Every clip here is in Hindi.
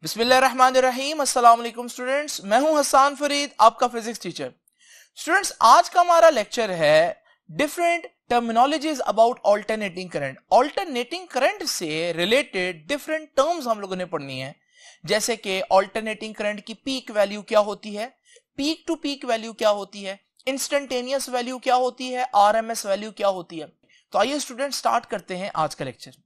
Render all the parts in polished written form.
बिस्मिल्लाहिर्रहमानिर्रहीम। अस्सलाम वालेकुम स्टूडेंट्स, मैं हूं हसन फरीद, आपका फिजिक्स टीचर। स्टूडेंट्स, आज का हमारा लेक्चर है different terminologies about alternating current. Alternating current से रिलेटेड डिफरेंट टर्म्स हम लोगों ने पढ़नी है, जैसे कि ऑल्टरनेटिंग करंट की पीक वैल्यू क्या होती है, पीक टू पीक वैल्यू क्या होती है, इंस्टेंटेनियस वैल्यू क्या होती है, आरएमएस वैल्यू क्या होती है। तो आइए स्टूडेंट स्टार्ट करते हैं आज का लेक्चर।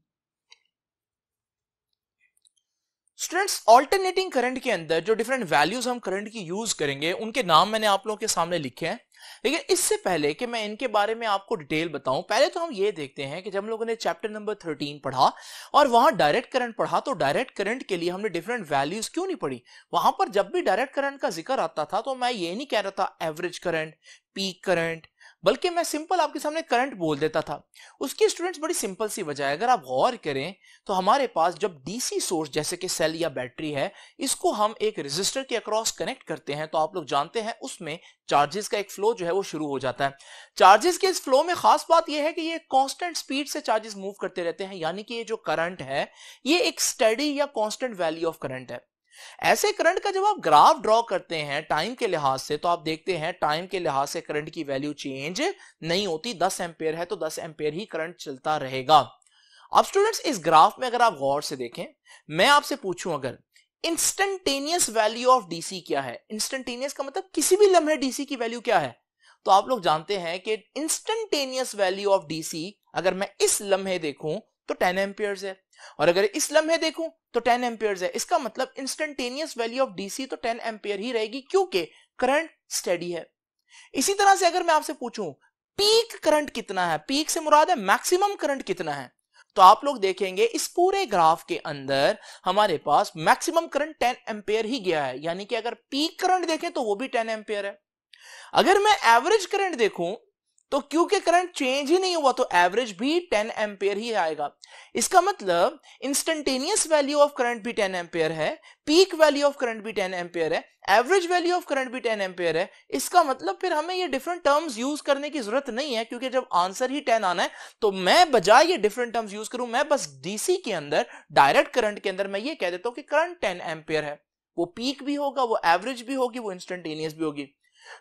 स्टूडेंट्स, ऑल्टरनेटिंग करंट के अंदर जो डिफरेंट वैल्यूज हम करंट की यूज करेंगे उनके नाम मैंने आप लोगों के सामने लिखे हैं। लेकिन इससे पहले कि मैं इनके बारे में आपको डिटेल बताऊं, पहले तो हम ये देखते हैं कि जब हम लोगों ने चैप्टर नंबर 13 पढ़ा और वहां डायरेक्ट करंट पढ़ा, तो डायरेक्ट करंट के लिए हमने डिफरेंट वैल्यूज क्यों नहीं पढ़ी। वहां पर जब भी डायरेक्ट करंट का जिक्र आता था तो मैं ये नहीं कह रहा था एवरेज करंट, पीक करंट, बल्कि मैं सिंपल आपके सामने करंट बोल देता था। उसकी स्टूडेंट्स बड़ी सिंपल सी वजह है, अगर आप गौर करें तो हमारे पास जब डीसी सोर्स जैसे कि सेल या बैटरी है, इसको हम एक रेजिस्टर के अक्रॉस कनेक्ट करते हैं तो आप लोग जानते हैं उसमें चार्जेस का एक फ्लो जो है वो शुरू हो जाता है। चार्जेस के इस फ्लो में खास बात यह है कि ये कांस्टेंट स्पीड से चार्जेस मूव करते रहते हैं, यानी कि ये जो करंट है ये एक स्टडी या कांस्टेंट वैल्यू ऑफ करंट है। ऐसे करंट का जब आप ग्राफ ड्रॉ करते हैं टाइम के लिहाज से, तो आप देखते हैं टाइम के लिहाज से करंट की वैल्यू चेंज नहीं होती। 10 एम्पेयर है तो 10 एम्पेयर ही करंट चलता रहेगा। अब स्टूडेंट्स, इस ग्राफ में अगर आप गौर से देखें, मैं आपसे पूछूं अगर इंस्टेंटेनियस वैल्यू ऑफ डीसी क्या है, इंस्टेंटेनियस का मतलब किसी भी लम्हे डीसी की वैल्यू क्या है, तो आप लोग जानते हैं कि इंस्टेंटेनियस वैल्यू ऑफ डीसी अगर मैं इस लम्हे देखूं तो 10 एम्पियर्स है, और अगर इस लम्हे देखूं तो 10 एम्पियर्स है। इसका मतलब इंस्टेंटेनियस वैल्यू ऑफ डीसी तो 10 एम्पियर ही रहेगी, क्योंकि करंट स्टेडी है। इसी तरह से अगर मैं आपसे पूछूं पीक करंट कितना है, पीक से मुराद है मैक्सिमम करंट कितना है, तो आप लोग देखेंगे इस पूरे ग्राफ के अंदर हमारे पास मैक्सिमम करंट 10 एम्पियर ही गया है, यानी कि अगर पीक करंट देखें तो वो भी 10 एम्पियर है। अगर मैं एवरेज करंट देखूं तो क्योंकि करंट चेंज ही नहीं हुआ तो एवरेज भी 10 एम्पियर ही आएगा। इसका मतलब इंस्टेंटेनियस वैल्यू ऑफ करंट भी 10 एम्पियर है, पीक वैल्यू ऑफ करंट भी 10 एम्पियर है, एवरेज वैल्यू ऑफ करंट भी 10 एम्पियर है। इसका मतलब फिर हमें ये डिफरेंट टर्म्स यूज करने की जरूरत नहीं है, क्योंकि जब आंसर ही 10 आना है तो मैं बजाय ये डिफरेंट टर्म्स यूज करूं, मैं बस डीसी के अंदर डायरेक्ट करंट के अंदर मैं ये कह देता हूं कि करंट 10 एम्पियर है। वो पीक भी होगा, वो एवरेज भी होगी, वो इंस्टेंटेनियस भी होगी।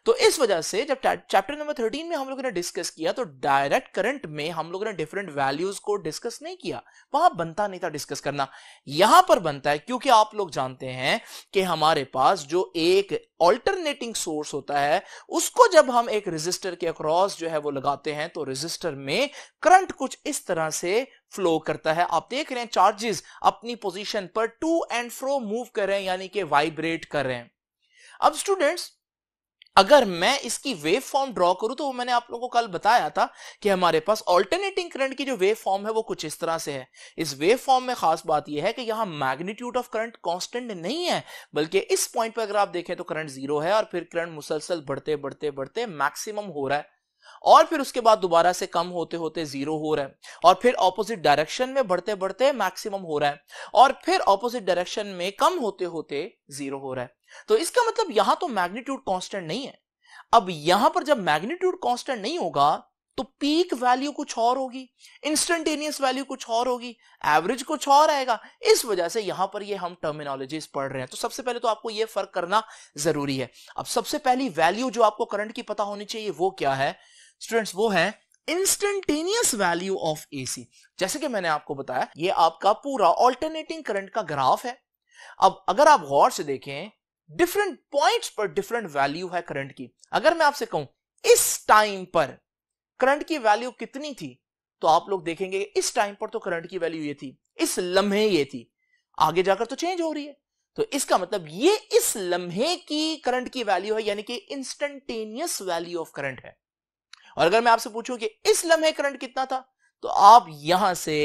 तो इस वजह से जब चैप्टर नंबर 13 में हम लोगों ने डिस्कस किया तो डायरेक्ट करंट में हम लोगों ने डिफरेंट वैल्यूज को डिस्कस नहीं किया, वहां बनता नहीं था डिस्कस करना। यहां पर बनता है क्योंकि आप लोग जानते हैं कि हमारे पास जो एक ऑल्टरनेटिंग सोर्स होता है उसको जब हम एक रेजिस्टर के अक्रॉस जो है वो लगाते हैं तो रेजिस्टर में करंट कुछ इस तरह से फ्लो करता है। आप देख रहे हैं चार्जेस अपनी पोजीशन पर टू एंड फ्रो मूव कर रहे हैं, यानी कि वाइब्रेट कर रहे हैं। अब स्टूडेंट्स, अगर मैं इसकी वेव फॉर्म ड्रॉ करूं तो वो मैंने आप लोगों को कल बताया था कि हमारे पास ऑल्टरनेटिंग करंट की जो वेव फॉर्म है वो कुछ इस तरह से है। इस वेव फॉर्म में खास बात यह है कि यहां मैग्नीट्यूड ऑफ करंट कांस्टेंट नहीं है, बल्कि इस पॉइंट पर अगर आप देखें तो करंट जीरो है और फिर करंट मुसलसल बढ़ते बढ़ते बढ़ते मैक्सिमम हो रहा है, और फिर उसके बाद दोबारा से कम होते होते जीरो हो रहा है, और फिर ऑपोजिट डायरेक्शन में बढ़ते बढ़ते मैक्सिमम हो रहा है, और फिर ऑपोजिट डायरेक्शन में कम होते होते जीरो हो रहा है। तो इसका मतलब यहां तो मैग्नीट्यूड कांस्टेंट नहीं है। अब यहां पर जब मैग्नीट्यूड कांस्टेंट नहीं होगा तो पीक वैल्यू कुछ और होगी, इंस्टेंटेनियस वैल्यू कुछ और होगी, एवरेज कुछ और आएगा। इस वजह से यहां पर ये हम टर्मिनोलॉजीज पढ़ रहे हैं। तो सबसे पहले तो आपको ये फर्क करना जरूरी है। अब सबसे पहली वैल्यू जो आपको करंट की पता होनी चाहिए वो क्या है स्टूडेंट्स, वो है इंस्टेंटेनियस वैल्यू ऑफ एसी। जैसे कि मैंने आपको बताया ये आपका पूरा ऑल्टरनेटिंग करंट का ग्राफ है। अब अगर आप गौर से देखें डिफरेंट पॉइंट्स पर डिफरेंट वैल्यू है करंट की। अगर मैं आपसे कहूं इस टाइम पर करंट की वैल्यू कितनी थी, तो आप लोग देखेंगे इस टाइम पर तो करंट की वैल्यू ये थी, इस लम्हे ये थी, आगे जाकर तो चेंज हो रही है। तो इसका मतलब ये इस लम्हे की करंट की वैल्यू है, यानी कि इंस्टेंटेनियस वैल्यू ऑफ करंट है। और अगर मैं आपसे पूछूं कि इस लम्हे करंट कितना था, तो आप यहां से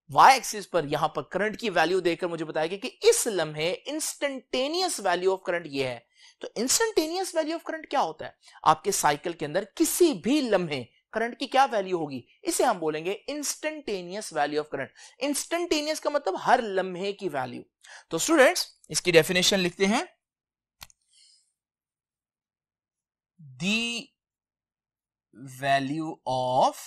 वाई एक्सिस पर यहां पर करंट की वैल्यू देखकर मुझे बताएगा कि इस लम्हे इंस्टेंटेनियस वैल्यू ऑफ करंट ये है। तो इंस्टेंटेनियस वैल्यू ऑफ करंट क्या होता है, आपके साइकिल के अंदर किसी भी लम्हे करंट की क्या वैल्यू होगी, इसे हम बोलेंगे instantaneous value of current. Instantaneous का मतलब हर लम्हे की वैल्यू। तो स्टूडेंट्स, इसकी डेफिनेशन लिखते हैं, दी वैल्यू ऑफ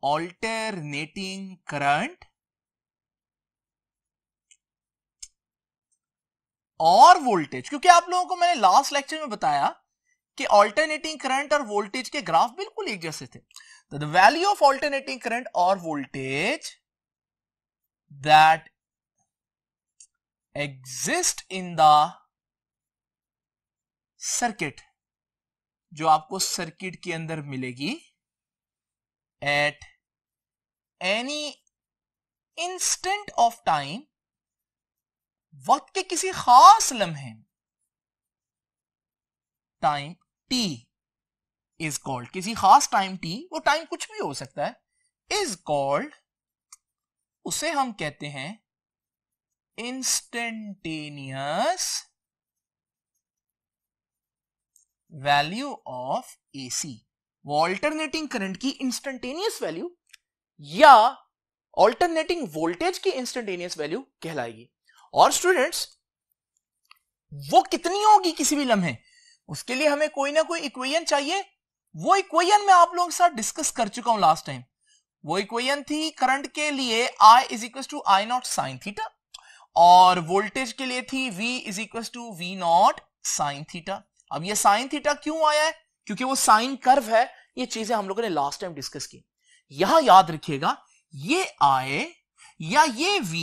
alternating current और वोल्टेज, क्योंकि आप लोगों को मैंने लास्ट लेक्चर में बताया कि ऑल्टरनेटिंग करंट और वोल्टेज के ग्राफ बिल्कुल एक जैसे थे। तो the value of alternating current और voltage that exist in the circuit, जो आपको सर्किट के अंदर मिलेगी at any instant of time, वक्त के किसी खास लम्हे, टाइम टी इज कॉल्ड, किसी खास टाइम टी, वो टाइम कुछ भी हो सकता है, इज कॉल्ड, उसे हम कहते हैं इंस्टेंटेनियस वैल्यू ऑफ एसी। वो ऑल्टरनेटिंग करंट की इंस्टेंटेनियस वैल्यू या ऑल्टरनेटिंग वोल्टेज की इंस्टेंटेनियस वैल्यू कहलाएगी। और स्टूडेंट्स, वो कितनी होगी किसी भी लम्हे, उसके लिए हमें कोई ना कोई इक्वेशन चाहिए। वो इक्वेशन मैं आप लोगों के साथ डिस्कस कर चुका हूं लास्ट टाइम। वो इक्वेशन थी करंट के लिए I is equal to I not sine theta, और वोल्टेज के लिए थी V is equal to V naught sine theta. अब ये साइन थीटा क्यों आया है? क्योंकि वो साइन कर्व है। ये चीजें हम लोगों ने लास्ट टाइम डिस्कस की। यहां याद रखिएगा, ये I या ये V,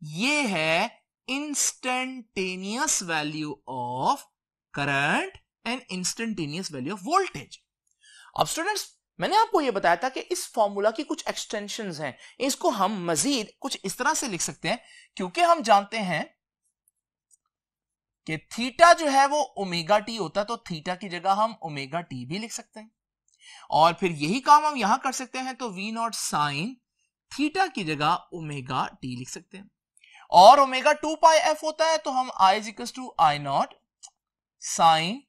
ये है instantaneous value of current and instantaneous value of voltage. अब स्टूडेंट्स, मैंने आपको यह बताया था कि इस फॉर्मूला की कुछ एक्सटेंशंस हैं, इसको हम मजीद कुछ इस तरह से लिख सकते हैं, क्योंकि हम जानते हैं कि थीटा जो है वो ओमेगा टी होता है, तो थीटा की जगह हम ओमेगा टी भी लिख सकते हैं, और फिर यही काम हम यहां कर सकते हैं, तो वी नॉट साइन थीटा की जगह ओमेगा टी लिख सकते हैं। और ओमेगा 2 पाई एफ होता है, तो हम I is equal to I not sine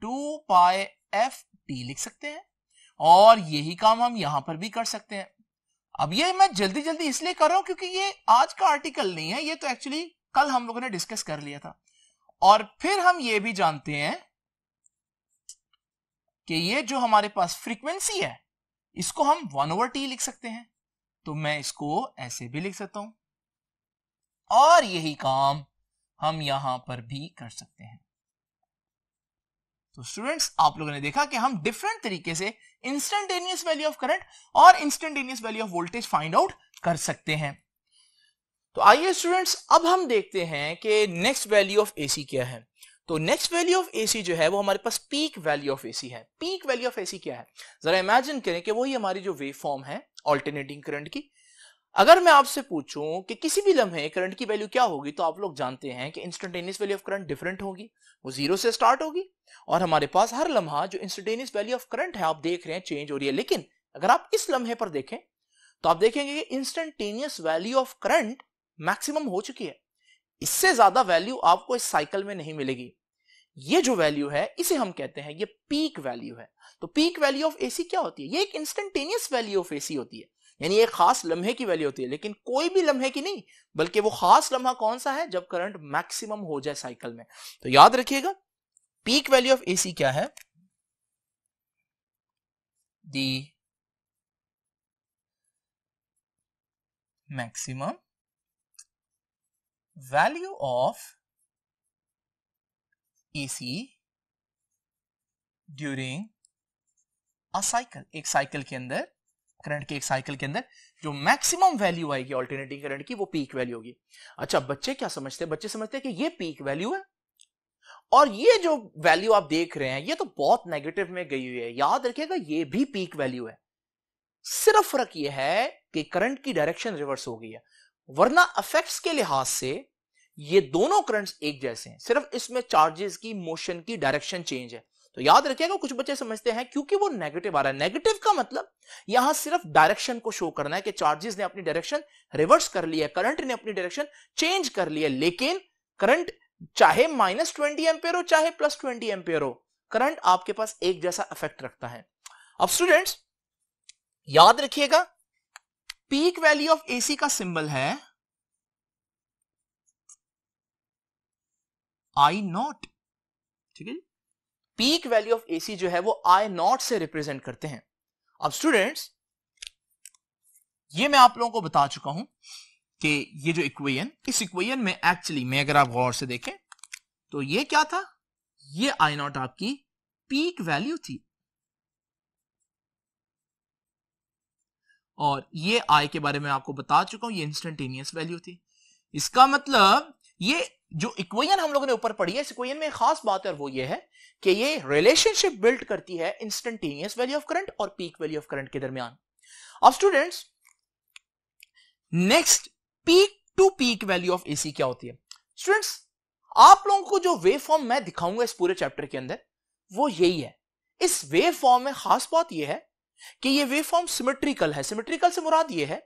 2 pi F T लिख सकते हैं, और यही काम हम यहां पर भी कर सकते हैं। अब ये मैं जल्दी जल्दी इसलिए कर रहा हूं क्योंकि ये आज का आर्टिकल नहीं है, ये तो एक्चुअली कल हम लोगों ने डिस्कस कर लिया था। और फिर हम ये भी जानते हैं कि ये जो हमारे पास फ्रीक्वेंसी है, इसको हम 1/t लिख सकते हैं, तो मैं इसको ऐसे भी लिख सकता हूं, और यही काम हम यहां पर भी कर सकते हैं। तो स्टूडेंट्स, आप लोगों ने देखा कि हम डिफरेंट तरीके से इंस्टेंटेनियस वैल्यू ऑफ करंट और instantaneous value of voltage find out कर सकते हैं। तो आइए स्टूडेंट्स, अब हम देखते हैं कि नेक्स्ट वैल्यू ऑफ एसी क्या है। तो नेक्स्ट वैल्यू ऑफ एसी जो है वो हमारे पास पीक वैल्यू ऑफ एसी है। पीक वैल्यू ऑफ एसी क्या है? जरा इमेजिन करें कि वही हमारी जो वेव फॉर्म है ऑल्टरनेटिंग करंट की। अगर मैं आपसे पूछूं कि किसी भी लम्हे करंट की वैल्यू क्या होगी, तो आप लोग जानते हैं कि instantaneous value of current different होगी, वो 0 से स्टार्ट होगी, और हमारे पास हर लम्हा जो इंस्टेंटेनियस वैल्यू ऑफ करंट है आप देख रहे हैं चेंज हो रही है। लेकिन अगर आप इस लम्हे पर देखें तो आप देखेंगे कि instantaneous value of current maximum हो चुकी है। इससे ज्यादा वैल्यू आपको इस साइकिल में नहीं मिलेगी। ये जो वैल्यू है इसे हम कहते हैं ये पीक वैल्यू है। तो पीक वैल्यू ऑफ एसी क्या होती है? ये एक इंस्टेंटेनियस वैल्यू ऑफ एसी होती है, यानी एक खास लम्हे की वैल्यू होती है, लेकिन कोई भी लम्हे की नहीं, बल्कि वो खास लम्हा कौन सा है? जब करंट मैक्सिमम हो जाए साइकिल में। तो याद रखिएगा, पीक वैल्यू ऑफ एसी क्या है? The maximum value of AC during a cycle. एक साइकिल के अंदर, करंट के एक साइकिल के अंदर जो मैक्सिमम वैल्यू आएगी ऑल्टरनेटिंग करंट की, वो पीक वैल्यू होगी। अच्छा, बच्चे क्या समझते हैं? बच्चे समझते हैं कि ये पीक वैल्यू है, और ये जो वैल्यू आप देख रहे हैं ये तो बहुत नेगेटिव में गई हुई है। याद रखिएगा, ये भी पीक वैल्यू है, सिर्फ फर्क ये है कि करंट की डायरेक्शन रिवर्स हो गई है, वरना इफेक्ट्स के लिहाज से ये दोनों करंट्स एक जैसे हैं, सिर्फ इसमें चार्जेस की मोशन की डायरेक्शन चेंज है। तो याद रखिएगा, कुछ बच्चे समझते हैं क्योंकि वो नेगेटिव आ रहा है, नेगेटिव का मतलब यहां सिर्फ डायरेक्शन को शो करना है कि चार्जेस ने अपनी डायरेक्शन रिवर्स कर ली है, करंट ने अपनी डायरेक्शन चेंज कर ली है। लेकिन करंट चाहे -20 एम्पियर हो चाहे +20 एम्पियर हो, करंट आपके पास एक जैसा इफेक्ट रखता है। अब स्टूडेंट्स याद रखिएगा, पीक वैल्यू ऑफ एसी का सिंबल है आई नॉट, ठीक है। पीक वैल्यू ऑफ एसी जो है वो आई नॉट से रिप्रेजेंट करते हैं। अब स्टूडेंट्स, ये मैं आप लोगों को बता चुका हूं कि ये जो इक्वेशन, इस इक्वेशन में एक्चुअली में अगर आप गौर से देखें तो ये क्या था, ये आई नॉट आपकी पीक वैल्यू थी, और ये आई के बारे में आपको बता चुका हूं, ये इंस्टेंटेनियस वैल्यू थी। इसका मतलब ये जो इक्वेशन हम लोगों ने ऊपर पढ़ी है, इस इक्वेशन में खास बात है और वो ये है कि ये रिलेशनशिप बिल्ड करती है इंस्टेंटेनियस वैल्यू ऑफ करंट और पीक वैल्यू ऑफ करंट के दरमियान। अब students, next peak to peak value of AC क्या होती है? स्टूडेंट्स, आप लोगों को जो वेव फॉर्म मैं दिखाऊंगा इस पूरे चैप्टर के अंदर वो यही है। इस वेव फॉर्म में खास बात यह है कि ये वेव फॉर्म सिमेट्रिकल है। सिमेट्रिकल से मुराद ये है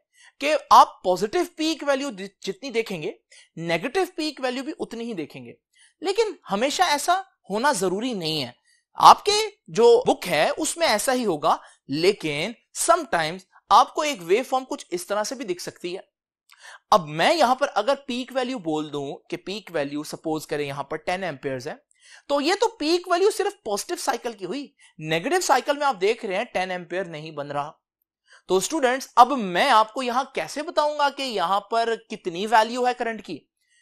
कि आप पॉजिटिव पीक वैल्यू जितनी देखेंगे, नेगेटिव पीक वैल्यू भी उतनी ही देखेंगे। लेकिन हमेशा ऐसा होना जरूरी नहीं है। आपके जो बुक है उसमें ऐसा ही होगा, लेकिन समटाइम्स आपको एक वेव फॉर्म कुछ इस तरह से भी दिख सकती है। अब मैं यहां पर अगर पीक वैल्यू बोल दूं कि पीक वैल्यू सपोज करें यहां पर 10 एम्पियर्स है, तो ये तो पीक वैल्यू सिर्फ पॉजिटिव साइकिल की हुई। नेगेटिव साइकिल में आप देख रहे हैं 10 एम्पियर नहीं बन रहा। तो स्टूडेंट्स, अब मैं आपको यहां कैसे बताऊंगा कि यहां पर कितनी वैल्यू है करंट की,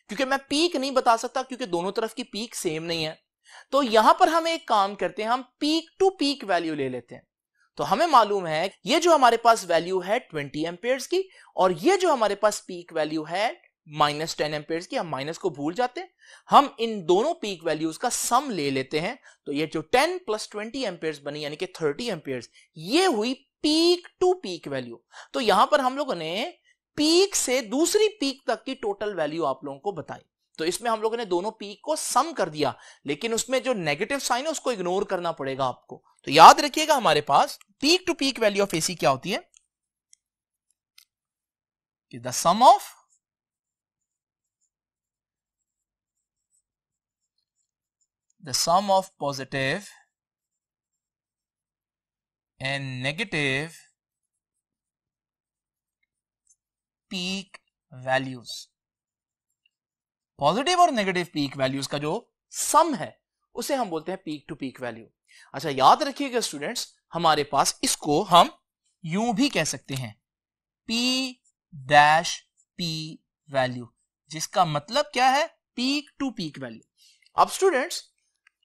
क्योंकि मैं पीक नहीं बता सकता, क्योंकि दोनों तरफ की पीक सेम नहीं है। तो यहां पर हम एक काम करते हैं, हम पीक टू पीक वैल्यू ले लेते हैं। तो हमें मालूम है ये जो हमारे पास वैल्यू है 20 एम्पियर्स की, और ये जो हमारे पास पीक वैल्यू है -10 एम्पियर्स की। हम माइनस को भूल जाते हैं, हम इन दोनों पीक वैल्यूज का सम ले लेते हैं। तो ये जो 10 + 20 एम्पियर्स बनी, यानी कि 30 एम्पियर्स, ये हुई पीक टू पीक वैल्यू। तो यहां पर हम लोगों ने पीक से दूसरी पीक तक की टोटल वैल्यू आप लोगों को बताई। तो इसमें हम लोगों ने दोनों पीक को सम कर दिया, लेकिन उसमें जो नेगेटिव साइन है उसको इग्नोर करना पड़ेगा आपको। तो याद रखिएगा, हमारे पास peak to peak value of AC क्या होती है कि the sum of positive and negative peak values. Positive और नेगेटिव पीक वैल्यूज का जो सम है उसे हम बोलते हैं पीक टू पीक वैल्यू। अच्छा, याद रखिएगा स्टूडेंट्स, हमारे पास इसको हम यूं भी कह सकते हैं P-P वैल्यू, जिसका मतलब क्या है, पीक टू पीक वैल्यू। अब स्टूडेंट्स,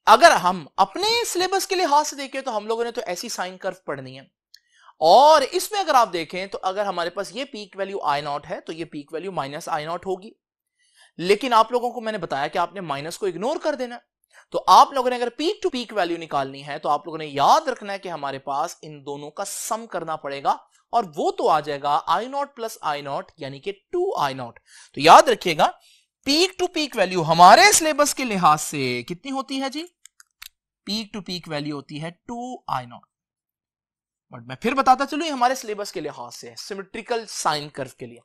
अगर हम अपने सिलेबस के लिहाज से देखें तो हम लोगों ने तो ऐसी साइन कर्व पढ़नी है, और इसमें अगर आप देखें तो अगर हमारे पास ये पीक वैल्यू I0 है तो ये पीक वैल्यू -I0 होगी। लेकिन आप लोगों को मैंने बताया कि आपने माइनस को इग्नोर कर देना। तो आप लोगों ने अगर पीक टू पीक वैल्यू निकालनी है तो आप लोगों ने याद रखना है कि हमारे पास इन दोनों का सम करना पड़ेगा, और वो तो आ जाएगा I0 + I0, यानी कि 2I0। तो याद रखिएगा, पीक टू पीक वैल्यू हमारे सिलेबस के लिहाज से कितनी होती है जी? पीक टू पीक वैल्यू होती है 2I0। बट मैं फिर बताता चलूं, ये हमारे सिलेबस के लिहाज से है, सिमेट्रिकल साइन कर्व के लिए।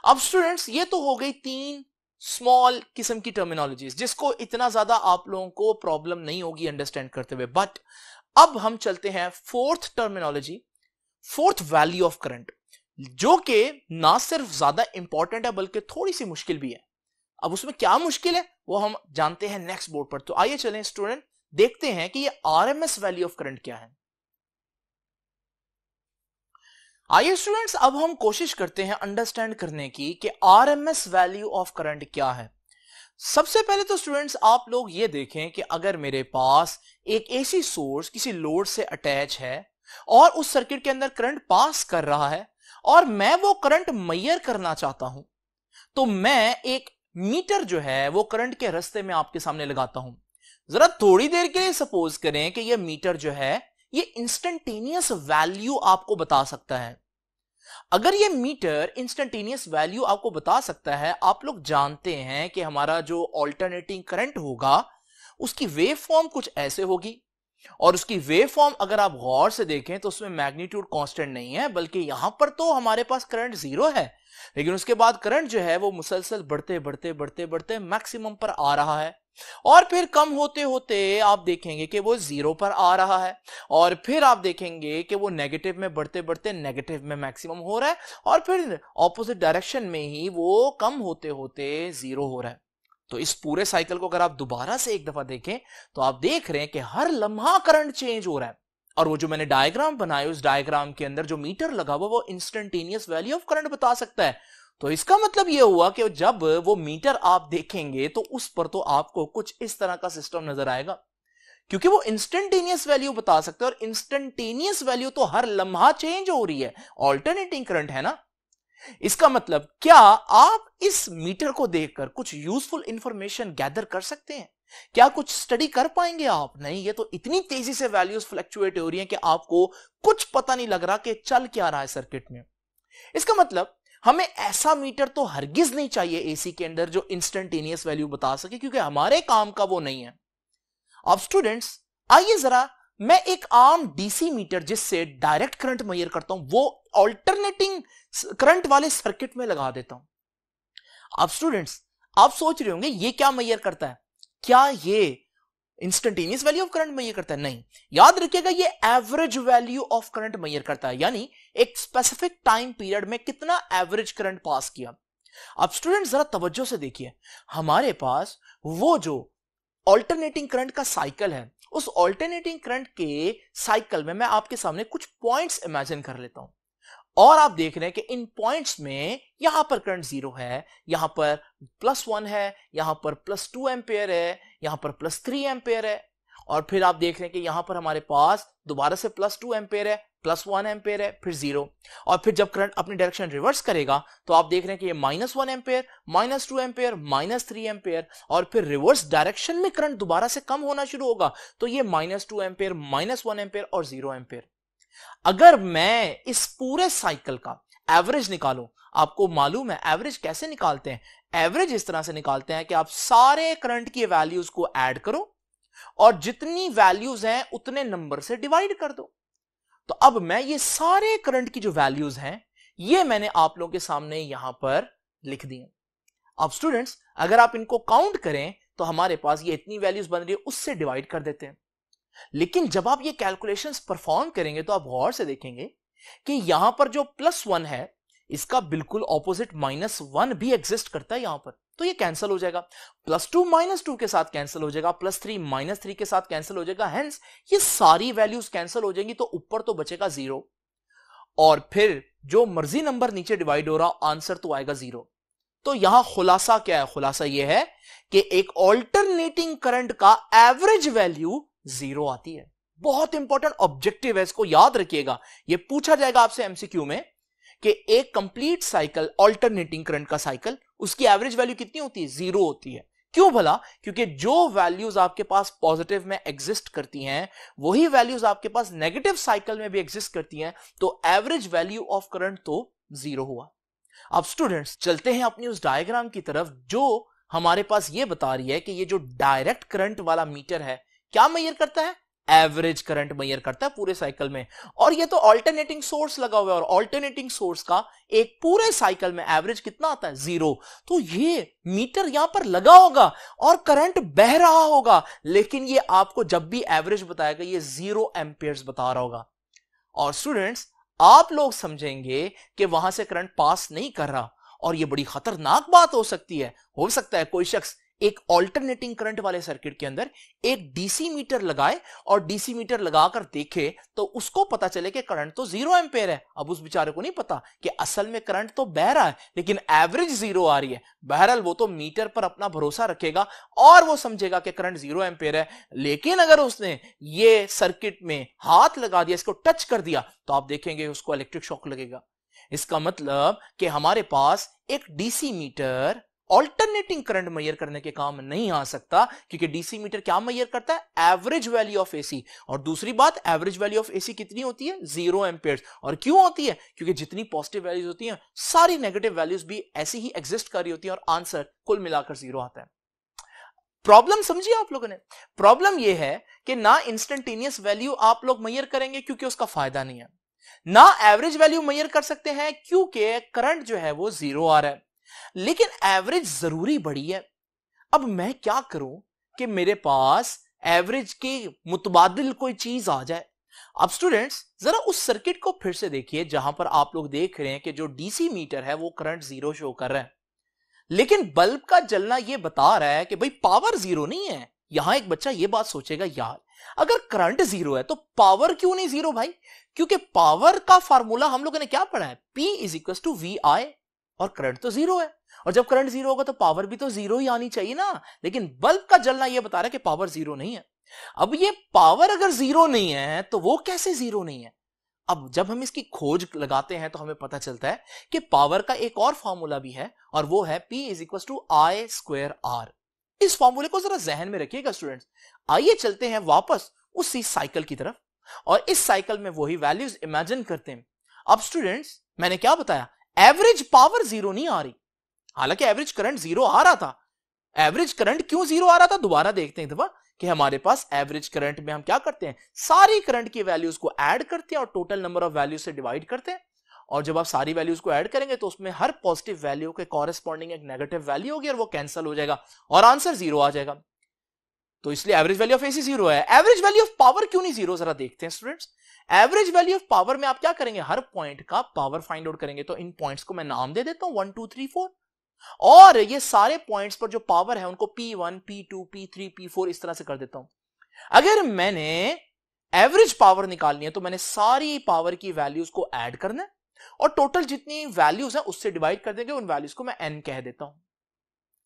अब स्टूडेंट्स, ये तो हो गई 3 स्मॉल किस्म की टर्मिनोलॉजीज, जिसको इतना ज्यादा आप लोगों को प्रॉब्लम नहीं होगी अंडरस्टैंड करते हुए। बट अब हम चलते हैं fourth terminology, fourth value of current, जो कि ना सिर्फ ज्यादा इंपॉर्टेंट है बल्कि थोड़ी सी मुश्किल भी है। अब उसमें क्या मुश्किल है वो हम जानते हैं नेक्स्ट बोर्ड पर। तो आइए चलें स्टूडेंट, देखते हैं कि ये आरएमएस वैल्यू ऑफ करंट क्या है। आइए स्टूडेंट्स, अब हम कोशिश करते हैं अंडरस्टैंड करने की कि आरएमएस वैल्यू ऑफ करंट क्या है। सबसे पहले तो स्टूडेंट्स, आप लोग ये देखें कि अगर मेरे पास एक एसी सोर्स किसी लोड से अटैच है और उस सर्किट के अंदर करंट पास कर रहा है और मैं वो करंट मेजर करना चाहता हूं, तो मैं एक मीटर जो है वो करंट के रास्ते में आपके सामने लगाता हूं। जरा थोड़ी देर के लिए सपोज करें कि ये मीटर जो है ये इंस्टेंटेनियस वैल्यू आपको बता सकता है। अगर ये मीटर इंस्टेंटेनियस वैल्यू आपको बता सकता है, आप लोग जानते हैं कि हमारा जो ऑल्टरनेटिंग करंट होगा उसकी वेव फॉर्म कुछ ऐसे होगी, और उसकी वेव फॉर्म अगर आप गौर से देखें तो उसमें मैग्नीट्यूड कांस्टेंट नहीं है, बल्कि यहां पर तो हमारे पास करंट 0 है, लेकिन उसके बाद करंट जो है वो मुसलसल बढ़ते बढ़ते बढ़ते बढ़ते मैक्सिमम पर आ रहा है, और फिर कम होते होते आप देखेंगे कि वो 0 पर आ रहा है, और फिर आप देखेंगे कि वो नेगेटिव में बढ़ते बढ़ते नेगेटिव में मैक्सिमम हो रहा है, और फिर ऑपोजिट डायरेक्शन में ही वो कम होते होते 0 हो रहा है। तो इस पूरे साइकिल को अगर आप दोबारा से एक दफा देखें तो आप देख रहे हैं कि हर लम्हा करंट चेंज हो रहा है, और वो जो मैंने डायग्राम बनाया उस डायग्राम के अंदर जो मीटर लगा हुआ वो इंस्टेंटेनियस वैल्यू ऑफ करंट बता सकता है। तो इसका मतलब यह हुआ कि जब वो मीटर आप देखेंगे तो उस पर तो आपको कुछ इस तरह का सिस्टम नजर आएगा, क्योंकि वो इंस्टेंटेनियस वैल्यू बता सकते हैं और इंस्टेंटेनियस वैल्यू तो हर लम्हा चेंज हो रही है, ऑल्टरनेटिंग करंट है ना। इसका मतलब क्या आप इस मीटर को देखकर कुछ यूजफुल इंफॉर्मेशन गैदर कर सकते हैं? क्या कुछ स्टडी कर पाएंगे आप? नहीं, ये तो इतनी तेजी से वैल्यूज फ्लक्चुएट हो रही हैं कि आपको कुछ पता नहीं लग रहा कि चल क्या रहा है सर्किट में। इसका मतलब हमें ऐसा मीटर तो हरगिज नहीं चाहिए एसी के अंदर जो इंस्टेंटेनियस वैल्यू बता सके, क्योंकि हमारे काम का वो नहीं है। अब स्टूडेंट्स आइए जरा मैं एक आम डीसी मीटर जिससे डायरेक्ट करंट मेजर करता हूं वो ऑल्टरनेटिंग करंट वाले सर्किट में लगा देता हूं। अब स्टूडेंट्स आप सोच रहे होंगे ये क्या मेजर करता है? क्या ये instantaneous value of current measure करता है? नहीं, याद रखिएगा ये average value of current measure करता है, यानी एक स्पेसिफिक टाइम पीरियड में कितना एवरेज करंट पास किया। अब स्टूडेंट्स जरा तवज्जो से देखिए, हमारे पास वो जो ऑल्टरनेटिंग करंट का साइकिल है, उस ऑल्टरनेटिंग करंट के साइकिल में मैं आपके सामने कुछ पॉइंट्स इमेजिन कर लेता हूं और आप देख रहे हैं कि इन पॉइंट्स में यहां पर करंट 0 है, यहां पर +1 है, यहां पर +2 एम्पेयर है, यहां पर +3 एम्पेयर है, और फिर आप देख रहे हैं कि यहां पर हमारे पास दोबारा से +2 एम्पेयर है, +1 एम्पेयर है, फिर 0, और फिर जब करंट अपनी डायरेक्शन रिवर्स करेगा तो आप देख रहे हैं कि ये -1 एम्पेयर, -2 एम्पेयर, -3 एम्पेयर, और फिर रिवर्स डायरेक्शन में करंट दोबारा से कम होना शुरू होगा तो ये -2 एम्पेयर, -1 एम्पेयर और 0 एम्पेयर। अगर मैं इस पूरे साइकिल का एवरेज निकालूं, आपको मालूम है एवरेज कैसे निकालते हैं? एवरेज इस तरह से निकालते हैं कि आप सारे करंट की वैल्यूज को ऐड करो और जितनी वैल्यूज हैं उतने नंबर से डिवाइड कर दो। तो अब मैं ये सारे करंट की जो वैल्यूज हैं ये मैंने आप लोगों के सामने यहां पर लिख दी हैं। अब स्टूडेंट्स अगर आप इनको काउंट करें तो हमारे पास ये इतनी वैल्यूज बन रही है, उससे डिवाइड कर देते हैं। लेकिन जब आप ये कैलकुलेशंस परफॉर्म करेंगे तो आप गौर से देखेंगे कि यहां पर जो +1 है इसका बिल्कुल ऑपोजिट -1 भी एग्जिस्ट करता है यहां पर, तो ये कैंसिल हो जाएगा। +2 -2 के साथ कैंसिल हो जाएगा, +3 -3 के साथ कैंसिल हो जाएगा, हेंस ये सारी वैल्यूज कैंसिल हो जाएंगी तो ऊपर तो बचेगा 0, और फिर जो मर्जी नंबर नीचे डिवाइड हो रहा आंसर तो आएगा 0। तो यहां खुलासा क्या है? खुलासा यह है कि एक ऑल्टरनेटिंग करंट का एवरेज वैल्यू 0 आती है। बहुत इंपॉर्टेंट ऑब्जेक्टिव है, इसको याद रखिएगा। यह पूछा जाएगा आपसे एमसीक्यू में कि एक कंप्लीट साइकिल, ऑल्टरनेटिंग करंट का साइकिल, उसकी एवरेज वैल्यू कितनी होती है? 0 होती है। क्यों भला? क्योंकि जो वैल्यूज आपके पास पॉजिटिव में एग्जिस्ट करती हैं वही वैल्यूज आपके पास नेगेटिव साइकिल में भी एग्जिस्ट करती हैं, तो एवरेज वैल्यू ऑफ करंट तो 0 हुआ। अब स्टूडेंट्स चलते हैं अपनी उस डायग्राम की तरफ जो हमारे पास ये बता रही है कि ये जो डायरेक्ट करंट वाला मीटर है क्या मेजर करता है? एवरेज करंट मेजर करता है पूरे साइकिल में। और ये तो ऑल्टरनेटिंग सोर्स लगा हुआ है, और ऑल्टरनेटिंग सोर्स का एक पूरे साइकिल में एवरेज कितना आता है? 0। तो ये मीटर यहां पर लगा होगा और करंट बह रहा होगा, लेकिन ये आपको जब भी एवरेज बताएगा ये 0 एम्पियर्स बता रहा होगा। और स्टूडेंट्स आप लोग समझेंगे कि वहां से करंट पास नहीं कर रहा, और ये बड़ी खतरनाक बात हो सकती है। हो सकता है कोई शख्स एक ऑल्टरनेटिंग करंट वाले सर्किट के अंदर एक डीसी मीटर लगाए और डीसी मीटर लगाकर देखे तो उसको पता चले कि करंट तो 0 एम्पेयर है। अब उस बेचारे को नहीं पता कि असल में करंट तो बह रहा है लेकिन एवरेज 0 आ रही है। बहरहाल वो तो मीटर पर अपना भरोसा रखेगा और वो समझेगा कि करंट 0 एम्पेयर है, लेकिन अगर उसने ये सर्किट में हाथ लगा दिया, इसको टच कर दिया, तो आप देखेंगे उसको इलेक्ट्रिक शॉक लगेगा। इसका मतलब कि हमारे पास एक DC meter alternating current measure करने के काम नहीं आ सकता, क्योंकि डीसी मीटर क्या मेजर करता है? Average value of AC. और दूसरी बात, एवरेज वैल्यू ऑफ एसी कितनी होती है? 0 एम्पेयर। और क्यों होती है? क्योंकि जितनी पॉजिटिव वैल्यूज होती हैं सारी नेगेटिव वैल्यूज भी ऐसी ही एग्जिस्ट कर रही होती है और आंसर कुल मिलाकर 0 आता है। प्रॉब्लम समझिए आप लोगों ने। प्रॉब्लम यह है कि ना इंस्टेंटेनियस वैल्यू आप लोग मेजर करेंगे क्योंकि उसका फायदा नहीं है, ना एवरेज वैल्यू मेजर कर सकते हैं क्योंकि करंट जो है वो 0 आ रहा है, लेकिन एवरेज जरूरी बड़ी है। अब मैं क्या करूं कि मेरे पास एवरेज के मुतबादिल कोई चीज आ जाए। अब स्टूडेंट्स जरा उस सर्किट को फिर से देखिए जहां पर आप लोग देख रहे हैं कि जो डीसी मीटर है वो करंट 0 शो कर रहा है, लेकिन बल्ब का जलना यह बता रहा है कि भाई पावर 0 नहीं है। यहां एक बच्चा यह बात सोचेगा, यार अगर करंट 0 है तो पावर क्यों नहीं 0 भाई? क्योंकि पावर का फार्मूला हम लोगों ने क्या पढ़ा है? P = VI। और करंट तो जीरो है, और जब करंट जीरो होगा तो पावर भी तो जीरो ही आनी चाहिए ना, लेकिन बल्ब का जलना यह बता रहा है कि पावर जीरो नहीं है। अब ये पावर अगर जीरो नहीं है तो वो कैसे जीरो नहीं है? अब जब हम इसकी खोज लगाते हैं तो हमें पता चलता है कि पावर का एक और फॉर्मूला भी है, और वो है P is equal to I square R. इस फॉर्मूले को जरा जहन में रखिएगा स्टूडेंट्स। आइए चलते हैं वापस उसी साइकिल की तरफ, और इस साइकिल में वही वैल्यूज इमेजिन करते हैं। अब स्टूडेंट्स मैंने क्या बताया, एवरेज पावर जीरो नहीं आ रही, हालांकि एवरेज करंट जीरो आ रहा था। एवरेज करंट क्यों जीरो आ रहा था, दोबारा देखते हैं दफा कि हमारे पास एवरेज करंट में हम क्या करते हैं, सारी करंट की वैल्यूज को ऐड करते हैं और टोटल नंबर ऑफ वैल्यूज से डिवाइड करते हैं। और जब आप सारी वैल्यूज को ऐड करेंगे तो उसमें हर पॉजिटिव वैल्यू के कॉरेस्पॉन्डिंग एक नेगेटिव वैल्यू होगी और वो कैंसिल हो जाएगा और आंसर जीरो आ जाएगा। तो इसलिए average value of AC zero है। एवरेज वैल्यू ऑफ पावर क्यों नहीं जीरो, जरा देखते हैं students. Average value of power में आप क्या करेंगे, हर पॉइंट का पावर फाइंड आउट करेंगे। तो इन पॉइंट्स को मैं नाम दे देता हूं 1 2 3 4, और ये सारे पॉइंट्स पर जो पावर है उनको P1 P2 P3 P4 इस तरह से कर देता हूं। अगर मैंने एवरेज पावर निकालनी है तो मैंने सारी पावर की वैल्यूज को ऐड करना है और टोटल जितनी वैल्यूज है उससे डिवाइड कर देंगे, उन वैल्यूज को मैं n कह देता हूं।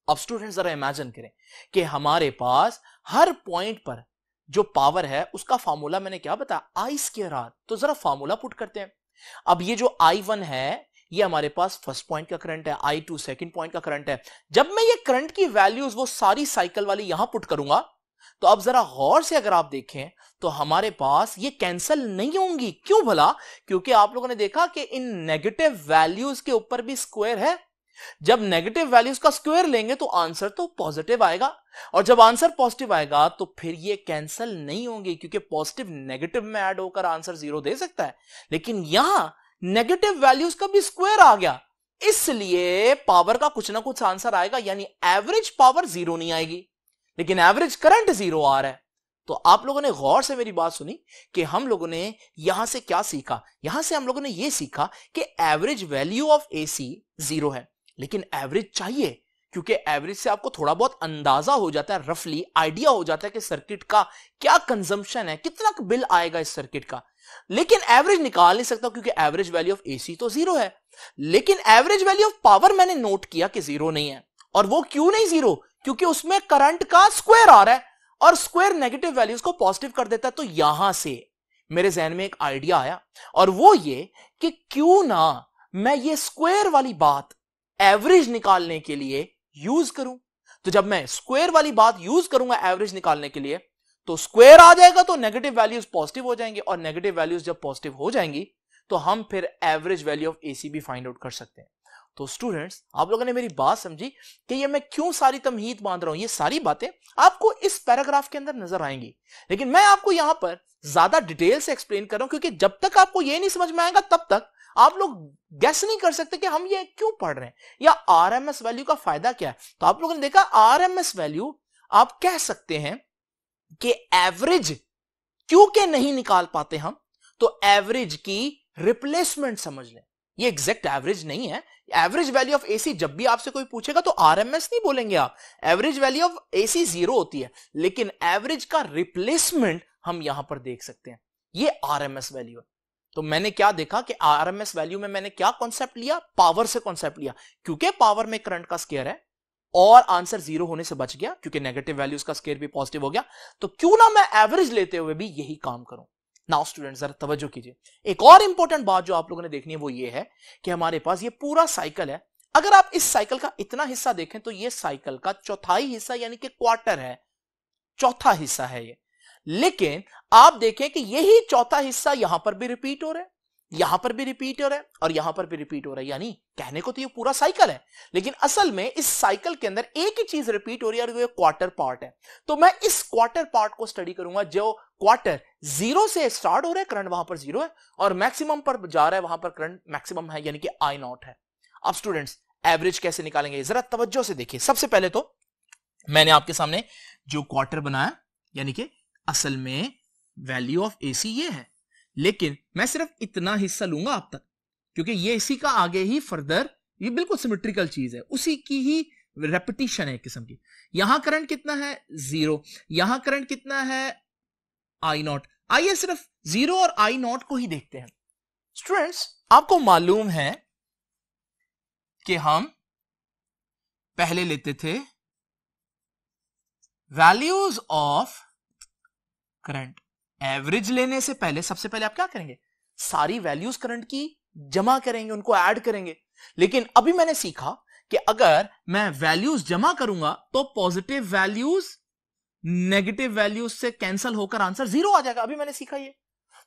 अब स्टूडेंट्स जरा इमेजिन करें कि हमारे पास हर पॉइंट पर जो पावर है उसका फॉर्मूला मैंने क्या बताया, आई स्क्वायर आर। तो जरा फॉर्मूला पुट करते हैं। अब ये जो I1 है ये हमारे पास फर्स्ट पॉइंट का करंट है, I2 सेकंड पॉइंट का करंट है। जब मैं ये करंट की वैल्यूज वो सारी साइकिल वाली यहां पुट करूंगा तो अब जरा गौर से अगर आप देखें तो हमारे पास ये कैंसिल नहीं होंगी। क्यों भला? क्योंकि आप लोगों ने देखा कि इन नेगेटिव वैल्यूज के ऊपर भी स्क्वायर है। जब नेगेटिव वैल्यूज का स्क्वायर लेंगे तो आंसर तो पॉजिटिव आएगा, और जब आंसर पॉजिटिव आएगा तो फिर ये कैंसिल नहीं होंगे, क्योंकि पॉजिटिव नेगेटिव में ऐड होकर आंसर जीरो दे सकता है। लेकिन यहां नेगेटिव वैल्यूज का भी स्क्वायर आ गया, इसलिए पावर का कुछ ना कुछ आंसर आएगा, यानी एवरेज पावर जीरो नहीं आएगी, लेकिन एवरेज करंट जीरो आ रहा है। तो आप लोगों ने गौर से मेरी बात सुनी कि हम लोगों ने यहां से क्या सीखा। यहां से हम लोगों ने यह सीखा कि average value of AC zero है, लेकिन एवरेज चाहिए, क्योंकि एवरेज से आपको थोड़ा बहुत अंदाजा हो जाता है, रफली आइडिया हो जाता है कि सर्किट का क्या कंजम्पशन है, कितना बिल आएगा इस सर्किट का। लेकिन एवरेज निकाल नहीं सकता क्योंकि एवरेज वैल्यू ऑफ एसी तो जीरो है। लेकिन एवरेज वैल्यू ऑफ पावर मैंने नोट किया कि जीरो नहीं है। और वो क्यों नहीं जीरो? क्योंकि उसमें करंट का स्क्वायर आ रहा है, और स्क्वायर नेगेटिव वैल्यूज को पॉजिटिव कर देता है। तो यहां से मेरे जहन में एक आइडिया आया, और वो ये कि क्यों ना मैं ये स्क्वायर वाली बात एवरेज निकालने के लिए यूज करूं। तो जब मैं स्क्वायर वाली बात यूज करूंगा एवरेज निकालने के लिए, तो स्क्वायर आ जाएगा तो नेगेटिव वैल्यूज पॉजिटिव हो जाएंगे, और नेगेटिव वैल्यूज जब पॉजिटिव हो जाएंगी तो हम फिर एवरेज वैल्यू ऑफ एसी भी फाइंड आउट कर सकते हैं। तो स्टूडेंट्स आप लोगों ने मेरी बात समझी कि ये मैं क्यों सारी तमहीद बांध रहा हूं। ये सारी बातें आपको इस पैराग्राफ के अंदर नजर आएंगी, लेकिन मैं आपको यहां पर ज्यादा डिटेल से एक्सप्लेन कर रहा हूं, क्योंकि जब तक आपको ये नहीं समझ में आएगा तब तक आप लोग गैस नहीं कर सकते कि हम ये क्यों पढ़ रहे हैं या आरएमएस वैल्यू का फायदा क्या है। तो आप लोगों ने देखा आरएमएस वैल्यू आप कह सकते हैं कि एवरेज क्योंकि नहीं निकाल पाते हम, तो एवरेज की रिप्लेसमेंट समझ लें। ये एग्जैक्ट एवरेज नहीं है। एवरेज वैल्यू ऑफ एसी जब भी आपसे कोई पूछेगा तो आरएमएस नहीं बोलेंगे आप। Average value of AC zero होती है, लेकिन एवरेज का रिप्लेसमेंट हम यहां पर देख सकते हैं, ये आरएमएस वैल्यू है। तो मैंने क्या देखा कि आरएमएस वैल्यू में मैंने क्या कॉन्सेप्ट लिया, पावर से कॉन्सेप्ट लिया, क्योंकि पावर में करंट का स्क्वायर है और आंसर जीरो होने से बच गया क्योंकि नेगेटिव वैल्यूज का स्क्वायर भी पॉजिटिव हो गया। तो क्यों ना मैं एवरेज लेते हुए भी यही काम करूं। नाउ स्टूडेंट्स जरा तवज्जो कीजिए, एक और इंपॉर्टेंट बात जो आप लोगों ने देखनी है वो ये है कि हमारे पास ये पूरा साइकिल है। अगर आप इस साइकिल का इतना हिस्सा देखें तो ये साइकिल का चौथाई हिस्सा यानी कि क्वार्टर है, चौथा हिस्सा है ये। लेकिन आप देखें कि यही चौथा हिस्सा यहां पर भी रिपीट हो रहा है, यहां पर भी रिपीट हो रहा है और यहां पर भी रिपीट हो रहा है। यानी कहने को तो ये पूरा साइकिल है, लेकिन असल में इस साइकिल के अंदर एक ही चीज रिपीट हो रही है और वो क्वार्टर पार्ट है। तो मैं इस क्वार्टर पार्ट को स्टडी करूंगा जो क्वार्टर जीरो से स्टार्ट हो रहा है, करंट वहां पर जीरो है, और मैक्सिमम पर जा रहा है, वहां पर करंट मैक्सिमम है यानी कि आई नॉट है। अब स्टूडेंट्स एवरेज कैसे निकालेंगे जरा तवज्जो से देखिए। सबसे पहले तो मैंने आपके सामने जो क्वार्टर बनाया, यानी कि असल में वैल्यू ऑफ एसी ये है, लेकिन मैं सिर्फ इतना हिस्सा लूंगा अब तक, क्योंकि ये इसी का आगे ही फर्दर ये बिल्कुल सिमेट्रिकल चीज है, उसी की ही रेपिटेशन है एक किस्म की। यहां करंट कितना है, जीरो। यहां करंट कितना है, आई नॉट। आइए सिर्फ जीरो और आई नॉट को ही देखते हैं। स्टूडेंट्स आपको मालूम है कि हम पहले लेते थे वैल्यूज ऑफ करंट। एवरेज लेने से पहले सबसे पहले आप क्या करेंगे, सारी वैल्यूज करंट की जमा करेंगे, उनको ऐड करेंगे। लेकिन अभी मैंने सीखा कि अगर मैं वैल्यूज जमा करूंगा तो पॉजिटिव वैल्यूज नेगेटिव वैल्यूज से कैंसिल होकर आंसर 0 आ जाएगा। अभी मैंने सीखा ये।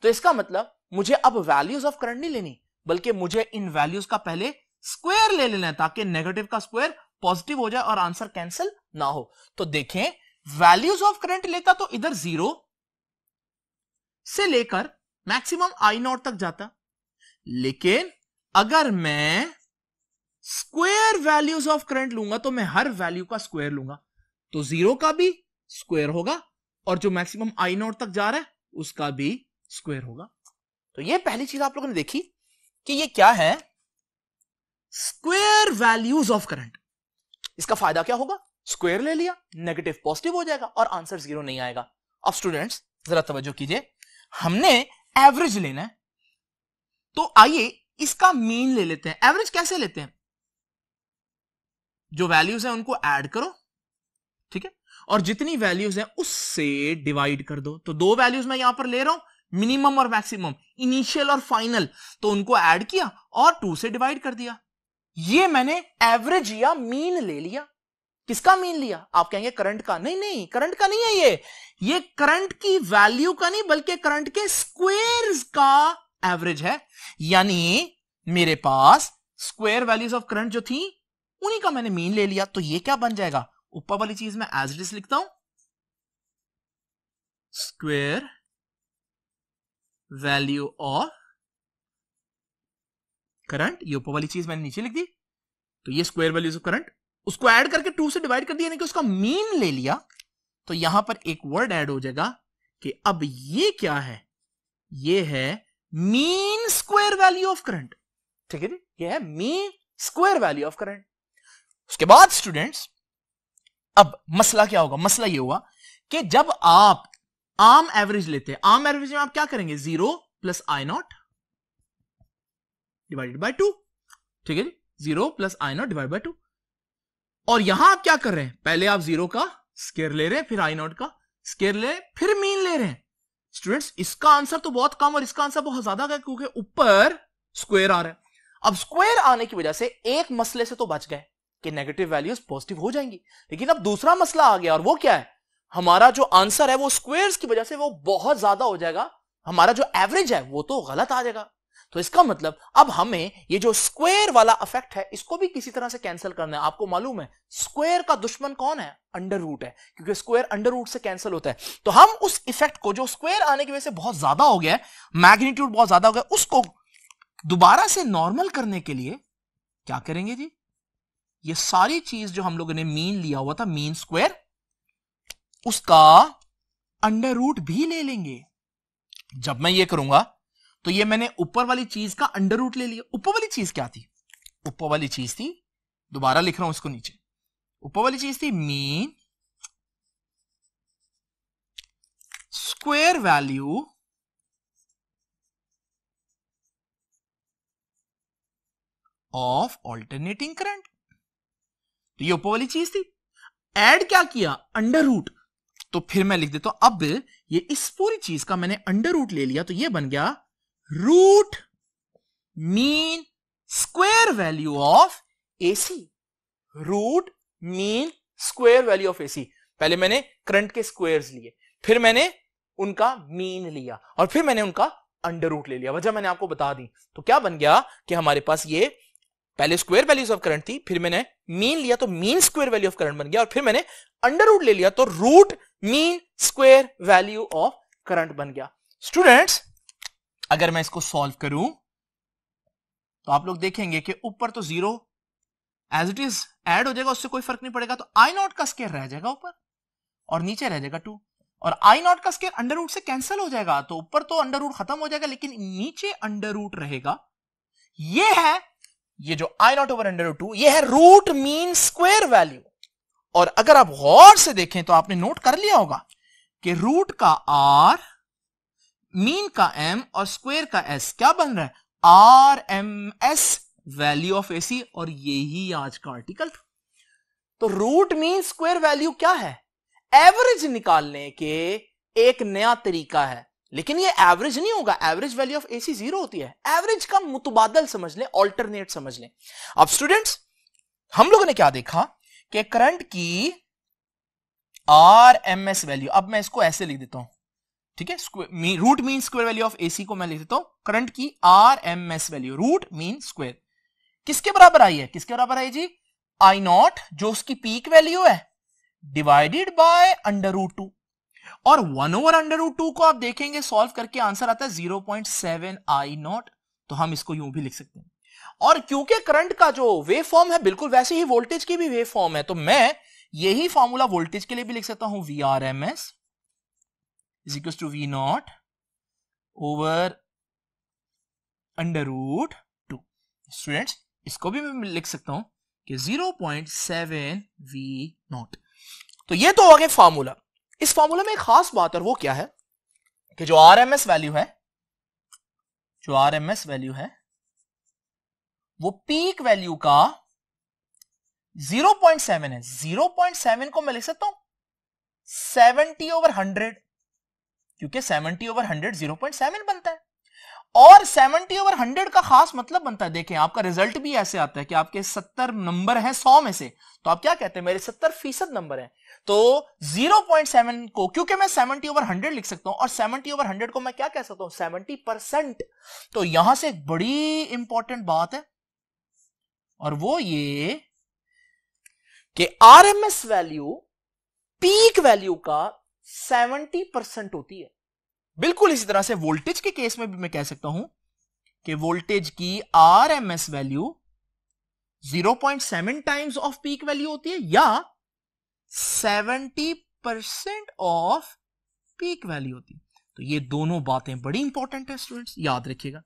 तो इसका मतलब मुझे अब वैल्यूज ऑफ करंट नहीं लेनी, बल्कि मुझे इन वैल्यूज का पहले स्क्वायर ले लेना है, ताकि नेगेटिव का स्क्वायर पॉजिटिव हो जाए और आंसर कैंसिल ना हो। तो देखें, वैल्यूज ऑफ करंट लेता तो इधर 0 से लेकर मैक्सिमम आई नॉट तक जाता, लेकिन अगर मैं स्क्वायर वैल्यूज ऑफ करंट लूंगा तो मैं हर वैल्यू का स्क्वायर लूंगा, तो 0 का भी स्क्वायर होगा और जो मैक्सिमम आई नॉट तक जा रहा है उसका भी स्क्वायर होगा। तो ये पहली चीज आप लोगों ने देखी कि ये क्या है, स्क्वायर वैल्यूज ऑफ करंट। इसका फायदा क्या होगा, स्क्वायर ले लिया, नेगेटिव पॉजिटिव हो जाएगा और आंसर 0 नहीं आएगा। अब स्टूडेंट्स जरा तवज्जो कीजिए, हमने एवरेज लेना है, तो आइए इसका मीन ले लेते हैं। एवरेज कैसे लेते हैं, जो वैल्यूज है उनको ऐड करो, ठीक है, और जितनी वैल्यूज है उससे डिवाइड कर दो। तो 2 वैल्यूज मैं यहां पर ले रहा हूं, मिनिमम और मैक्सिमम, इनिशियल और फाइनल, तो उनको ऐड किया और 2 से डिवाइड कर दिया। ये मैंने एवरेज या मीन ले लिया। किसका मीन लिया, आप कहेंगे करंट का। नहीं नहीं, करंट का नहीं है ये करंट की वैल्यू का नहीं, बल्कि करंट के स्क्वायर्स का एवरेज है। यानी मेरे पास स्क्वायर वैल्यूज ऑफ करंट जो थी उन्हीं का मैंने मीन ले लिया। तो ये क्या बन जाएगा, ऊपर वाली चीज में एज इट इज लिखता हूं, स्क्वायर वैल्यू ऑफ करंट। ये ऊपर वाली चीज मैंने नीचे लिख दी, तो ये स्क्वायर वैल्यूज ऑफ करंट, उसको ऐड करके 2 से डिवाइड कर दिया, यानी कि उसका मीन ले लिया। तो यहां पर एक वर्ड ऐड हो जाएगा कि अब ये क्या है, ये है mean square value of current. ठीक है जी, ये है mean square value of current. उसके बाद स्टूडेंट्स अब मसला क्या होगा, मसला ये होगा कि जब आप आम एवरेज लेते हैं, आम एवरेज में आप क्या करेंगे, 0 plus I not divided by 2। ठीक है जी, 0 plus I not divide by 2। और यहां आप क्या कर रहे हैं, पहले आप 0 का स्क्वायर ले रहे हैं, फिर आई नॉट का स्क्वायर ले रहे हैं, फिर मीन ले रहे हैं। स्टूडेंट्स इसका आंसर तो बहुत कम और इसका आंसर बहुत ज्यादा है, क्योंकि ऊपर स्क्वायर आ रहा है। अब स्क्वायर आने की वजह से एक मसले से तो बच गए कि नेगेटिव वैल्यूज पॉजिटिव हो जाएंगी, लेकिन अब दूसरा मसला आ गया, और वो क्या है, हमारा जो आंसर है वो स्क्वायर्स की वजह से वो बहुत ज्यादा हो जाएगा, हमारा जो एवरेज है वो तो गलत आ जाएगा। तो इसका मतलब अब हमें ये जो स्क्वायर वाला इफेक्ट है इसको भी किसी तरह से कैंसिल करना है। आपको मालूम है स्क्वायर का दुश्मन कौन है, अंडर रूट है, क्योंकि स्क्वायर अंडर रूट से कैंसिल होता है। तो हम उस इफेक्ट को जो स्क्वायर आने की वजह से बहुत ज्यादा हो गया है, मैग्नीट्यूड बहुत ज्यादा हो गया, उसको दोबारा से नॉर्मल करने के लिए क्या करेंगे जी, ये सारी चीज जो हम लोगों ने मीन लिया हुआ था, मीन स्क्वायर, उसका अंडर रूट भी ले लेंगे। जब मैं ये करूंगा तो ये मैंने ऊपर वाली चीज का अंडर रूट ले लिया। ऊपर वाली चीज क्या थी, ऊपर वाली चीज थी, दोबारा लिख रहा हूं इसको नीचे, ऊपर वाली चीज थी mean square value of alternating current. तो ये ऊपर वाली चीज थी, ऐड क्या किया, अंडर रूट। तो फिर मैं लिख देता हूं, अब ये इस पूरी चीज का मैंने अंडर रूट ले लिया, तो ये बन गया root mean square value of AC. Root mean square value of AC. पहले मैंने करंट के स्क्वायर्स लिए, फिर मैंने उनका मीन लिया, और फिर मैंने उनका अंडर रूट ले लिया। वजह मैंने आपको बता दी। तो क्या बन गया कि हमारे पास ये पहले स्क्वायर वैल्यूज ऑफ करंट थी, फिर मैंने मीन लिया तो mean square value of current बन गया, और फिर मैंने अंडर रूट ले लिया तो root mean square value of current बन गया। स्टूडेंट्स अगर मैं इसको सॉल्व करूं तो आप लोग देखेंगे कि ऊपर तो 0 एज इट इज ऐड हो जाएगा, उससे कोई फर्क नहीं पड़ेगा, तो आई नॉट का स्क्वायर रह जाएगा ऊपर और नीचे रह जाएगा 2, और आई नॉट का स्क्वायर अंडर रूट से कैंसिल हो जाएगा, तो ऊपर तो अंडर रूट खत्म हो जाएगा लेकिन नीचे अंडर रूट रहेगा। ये है ये जो आई नॉट ओवर अंडर रूट 2, ये है रूट मीन स्क्वायर वैल्यू। और अगर आप गौर से देखें तो आपने नोट कर लिया होगा कि रूट का आर, मीन का एम और स्क्वायर का एस क्या बन रहा है, R M S value of AC, और यही आज का आर्टिकल था। तो रूट मीन स्क्वायर वैल्यू क्या है? एवरेज निकालने के एक नया तरीका है, लेकिन ये एवरेज नहीं होगा। एवरेज वैल्यू ऑफ एसी 0 होती है। एवरेज का मुतबादल समझ लें, ऑल्टरनेट समझ लें। अब स्टूडेंट्स, हम लोगों ने क्या देखा कि करंट की आरएमएस वैल्यू, अब मैं इसको ऐसे लिख देता हूं, ठीक है। Root mean square value of AC को मैं लिख देता हूं करंट की RMS value, root mean square किसके बराबर आई है? किसके बराबर आई जी? आई नॉट, जो उसकी पीक वैल्यू है, डिवाइडेड बाय √2, और 1/√2 को आप देखेंगे सॉल्व करके आंसर आता है 0.7 आई नॉट। तो हम इसको यूं भी लिख सकते हैं। और क्योंकि करंट का जो वेव फॉर्म है बिल्कुल वैसे ही वोल्टेज की भी वेव फॉर्म है, तो मैं यही फॉर्मूला वोल्टेज के लिए भी लिख सकता हूं, VRMS is equal to V naught over √2। Students, इसको भी मैं लिख सकता हूं कि 0.7 V नॉट। तो ये तो हो गया फॉर्मूला। इस फॉर्मूला में एक खास बात, और वो क्या है कि जो आरएमएस वैल्यू है, जो आरएमएस वैल्यू है वो पीक वैल्यू का 0.7 है। 0.7 को मैं लिख सकता हूं 70/100, क्योंकि 70/100 0.7 बनता है। और 70/100 का खास मतलब बनता है, देखें आपका रिजल्ट भी ऐसे आता है कि आपके 70 नंबर हैं 100 में से, तो आप क्या कहते हैं, मेरे 70% नंबर हैं। तो 0.7 को, क्योंकि मैं 70/100 लिख सकता हूं, और 70/100 को मैं क्या कह सकता हूं, 70%। तो यहां से एक बड़ी इंपॉर्टेंट बात है, और वो ये कि आरएमएस वैल्यू पीक वैल्यू का 70% होती है। बिल्कुल इसी तरह से वोल्टेज के केस में भी मैं कह सकता हूं कि वोल्टेज की RMS value 0.7 times off peak value होती है, या 70% ऑफ पीक वैल्यू होती है। तो ये दोनों बातें बड़ी इंपॉर्टेंट है स्टूडेंट्स, याद रखिएगा।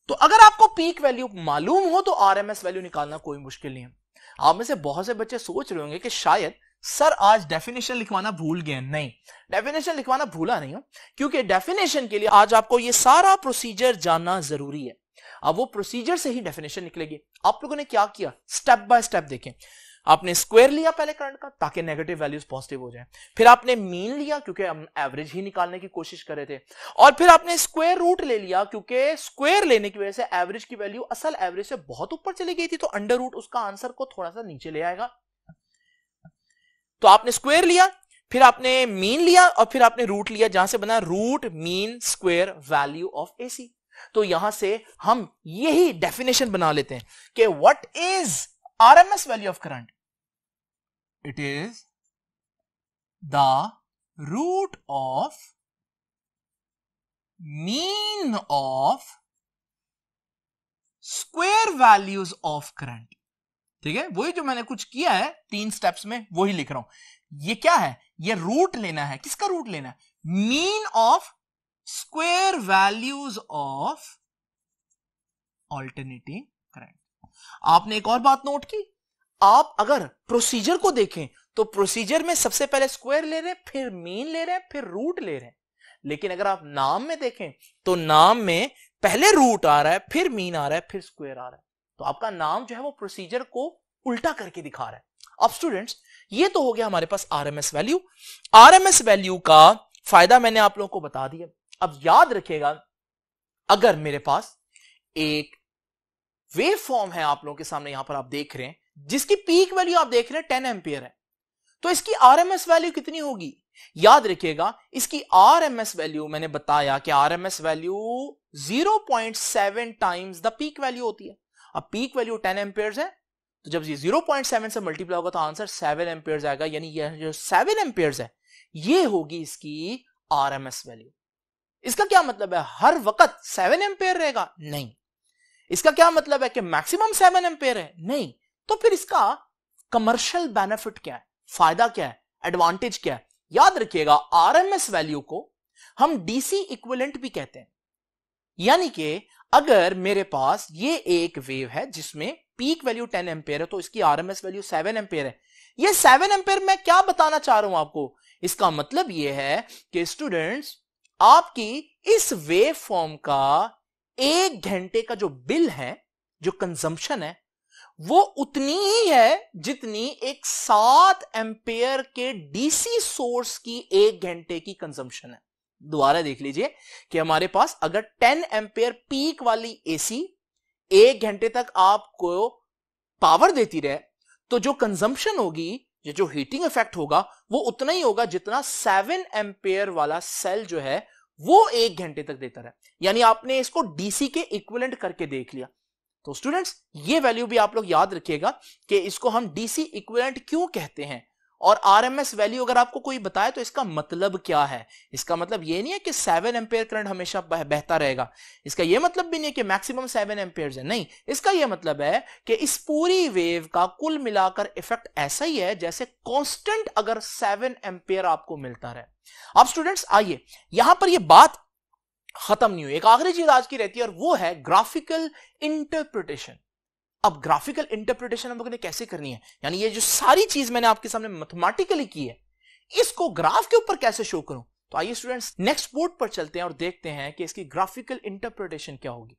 तो अगर आपको पीक वैल्यू मालूम हो तो आरएमएस वैल्यू निकालना कोई मुश्किल नहीं है। आप में से बहुत से बच्चे सोच रहे होंगे कि शायद सर आज डेफिनेशन लिखवाना भूल गए। नहीं, डेफिनेशन लिखवाना भूला नहीं हूं, क्योंकि डेफिनेशन के लिए आज आपको ये सारा प्रोसीजर जानना जरूरी है। अब वो प्रोसीजर से ही डेफिनेशन निकलेगी। आप लोगों ने क्या किया, स्टेप बाय स्टेप देखें। आपने स्क्वायर लिया पहले करंट का, ताकि नेगेटिव वैल्यूज पॉजिटिव हो जाए। फिर आपने मीन लिया, क्योंकि हम एवरेज ही निकालने की कोशिश कर रहे थे। और फिर आपने स्क्वायर रूट ले लिया, क्योंकि स्क्वायर लेने की वजह से एवरेज की वैल्यू असल एवरेज से बहुत ऊपर चली गई थी, तो √, उसका आंसर को थोड़ा सा नीचे ले आएगा। तो आपने स्क्वायर लिया, फिर आपने मीन लिया, और फिर आपने रूट लिया, जहां से बना root mean square value of AC. तो यहां से हम यही डेफिनेशन बना लेते हैं कि what is RMS value of current? It is the root of mean of square values of current. ठीक है, वही जो मैंने कुछ किया है 3 स्टेप्स में, वही लिख रहा हूं। ये क्या है, ये रूट लेना है। किसका रूट लेना है? Mean of square values of alternating current. आपने एक और बात नोट की, आप अगर प्रोसीजर को देखें तो प्रोसीजर में सबसे पहले स्क्वायर ले रहे हैं, फिर मीन ले रहे हैं, फिर रूट ले रहे हैं। लेकिन अगर आप नाम में देखें तो नाम में पहले रूट आ रहा है, फिर मीन आ रहा है, फिर स्क्वायर आ रहा है। तो आपका नाम जो है वो प्रोसीजर को उल्टा करके दिखा रहा है। अब स्टूडेंट्स, ये तो हो गया हमारे पास आरएमएस वैल्यू। आरएमएस वैल्यू का फायदा मैंने आप लोगों को बता दिया। अब याद रखिएगा, अगर मेरे पास एक वेव फॉर्म है आप लोगों के सामने, यहां पर आप देख रहे हैं, जिसकी पीक वैल्यू आप देख रहे हैं 10 एम्पियर है, तो इसकी आरएमएस वैल्यू कितनी होगी? याद रखिएगा, इसकी आरएमएस वैल्यू मैंने बताया कि RMS value 0.7 times the peak value होती है। अब पीक वैल्यू 10 एम्पियर्स है, तो जब ये 0.7 से मल्टीप्लाई होगा तो आंसर 7 एम्पियर्स आएगा। यानी ये जो 7 एम्पियर्स है, ये होगी इसकी आरएमएस वैल्यू। इसका क्या मतलब है, हर वक्त 7 एम्पियर रहेगा? नहीं। इसका क्या मतलब है कि मैक्सिमम 7 एम्पियर है? नहीं। तो फिर इसका कमर्शियल बेनिफिट क्या है, फायदा क्या है, एडवांटेज क्या है? याद रखिएगा, आरएमएस वैल्यू को हम डीसी इक्विवेलेंट भी कहते हैं। यानी कि अगर मेरे पास ये एक वेव है जिसमें पीक वैल्यू 10 एम्पियर है, तो इसकी आरएमएस वैल्यू 7 एम्पियर है। ये 7 एम्पियर मैं क्या बताना चाह रहा हूं आपको, इसका मतलब ये है कि स्टूडेंट्स, आपकी इस वेव फॉर्म का 1 घंटे का जो बिल है जो कंजम्पशन है वो उतनी ही है जितनी एक 7 एम्पेयर के डीसी सोर्स की 1 घंटे की कंजम्पशन है। दोबारा देख लीजिए कि हमारे पास अगर 10 एम्पेयर पीक वाली एसी 1 घंटे तक आपको पावर देती रहे तो जो कंजम्पशन होगी, जो हीटिंग इफेक्ट होगा वो उतना ही होगा जितना 7 एम्पेयर वाला सेल जो है वो 1 घंटे तक देता रहे। यानी आपने इसको डीसी के इक्विवेलेंट करके देख लिया। तो स्टूडेंट्स ये वैल्यू भी आप लोग याद रखिएगा कि इसको हम डीसी इक्विवेलेंट क्यों कहते हैं, और आरएमएस वैल्यू अगर आपको कोई बताए तो इसका मतलब क्या है। इसका मतलब ये नहीं है कि 7 एम्पेयर करंट हमेशा बहता रहेगा, इसका ये मतलब भी नहीं है कि मैक्सिमम 7 एम्पेयर है, नहीं, इसका ये मतलब है कि इस पूरी वेव का कुल मिलाकर इफेक्ट ऐसा ही है जैसे कांस्टेंट अगर 7 एम्पेयर आपको मिलता रहे। अब स्टूडेंट्स आइए, यहां पर ये बात खत्म नहीं हुई, एक आखिरी चीज आज की रहती है और वो है ग्राफिकल इंटरप्रिटेशन। अब ग्राफिकल इंटरप्रिटेशन हम लोगों ने कैसे करनी है, यानी ये जो सारी चीज मैंने आपके सामने मैथमेटिकली की है इसको ग्राफ के ऊपर कैसे शो करूं। तो आइए स्टूडेंट्स नेक्स्ट बोर्ड पर चलते हैं और देखते हैं कि इसकी ग्राफिकल इंटरप्रिटेशन क्या होगी।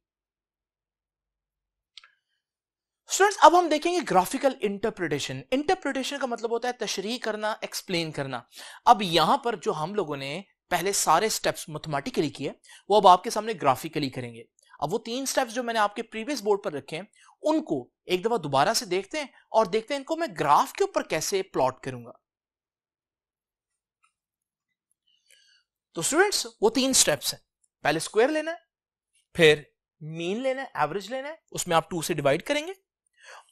स्टूडेंट्स अब हम देखेंगे ग्राफिकल इंटरप्रिटेशन। इंटरप्रिटेशन का मतलब होता है तशरीह करना, एक्सप्लेन करना। अब यहां पर जो हम लोगों ने पहले सारे स्टेप्स मैथमेटिकली किए वो अब आपके सामने ग्राफिकली करेंगे। अब वो 3 स्टेप्स जो मैंने आपके प्रीवियस बोर्ड पर रखे हैं उनको एक दफा दोबारा से देखते हैं और देखते हैं इनको मैं ग्राफ के ऊपर कैसे प्लॉट करूंगा। तो स्टूडेंट्स वो 3 स्टेप्स हैं, पहले स्क्वायर लेना है, फिर मीन लेना है, एवरेज लेना है, उसमें आप 2 से डिवाइड करेंगे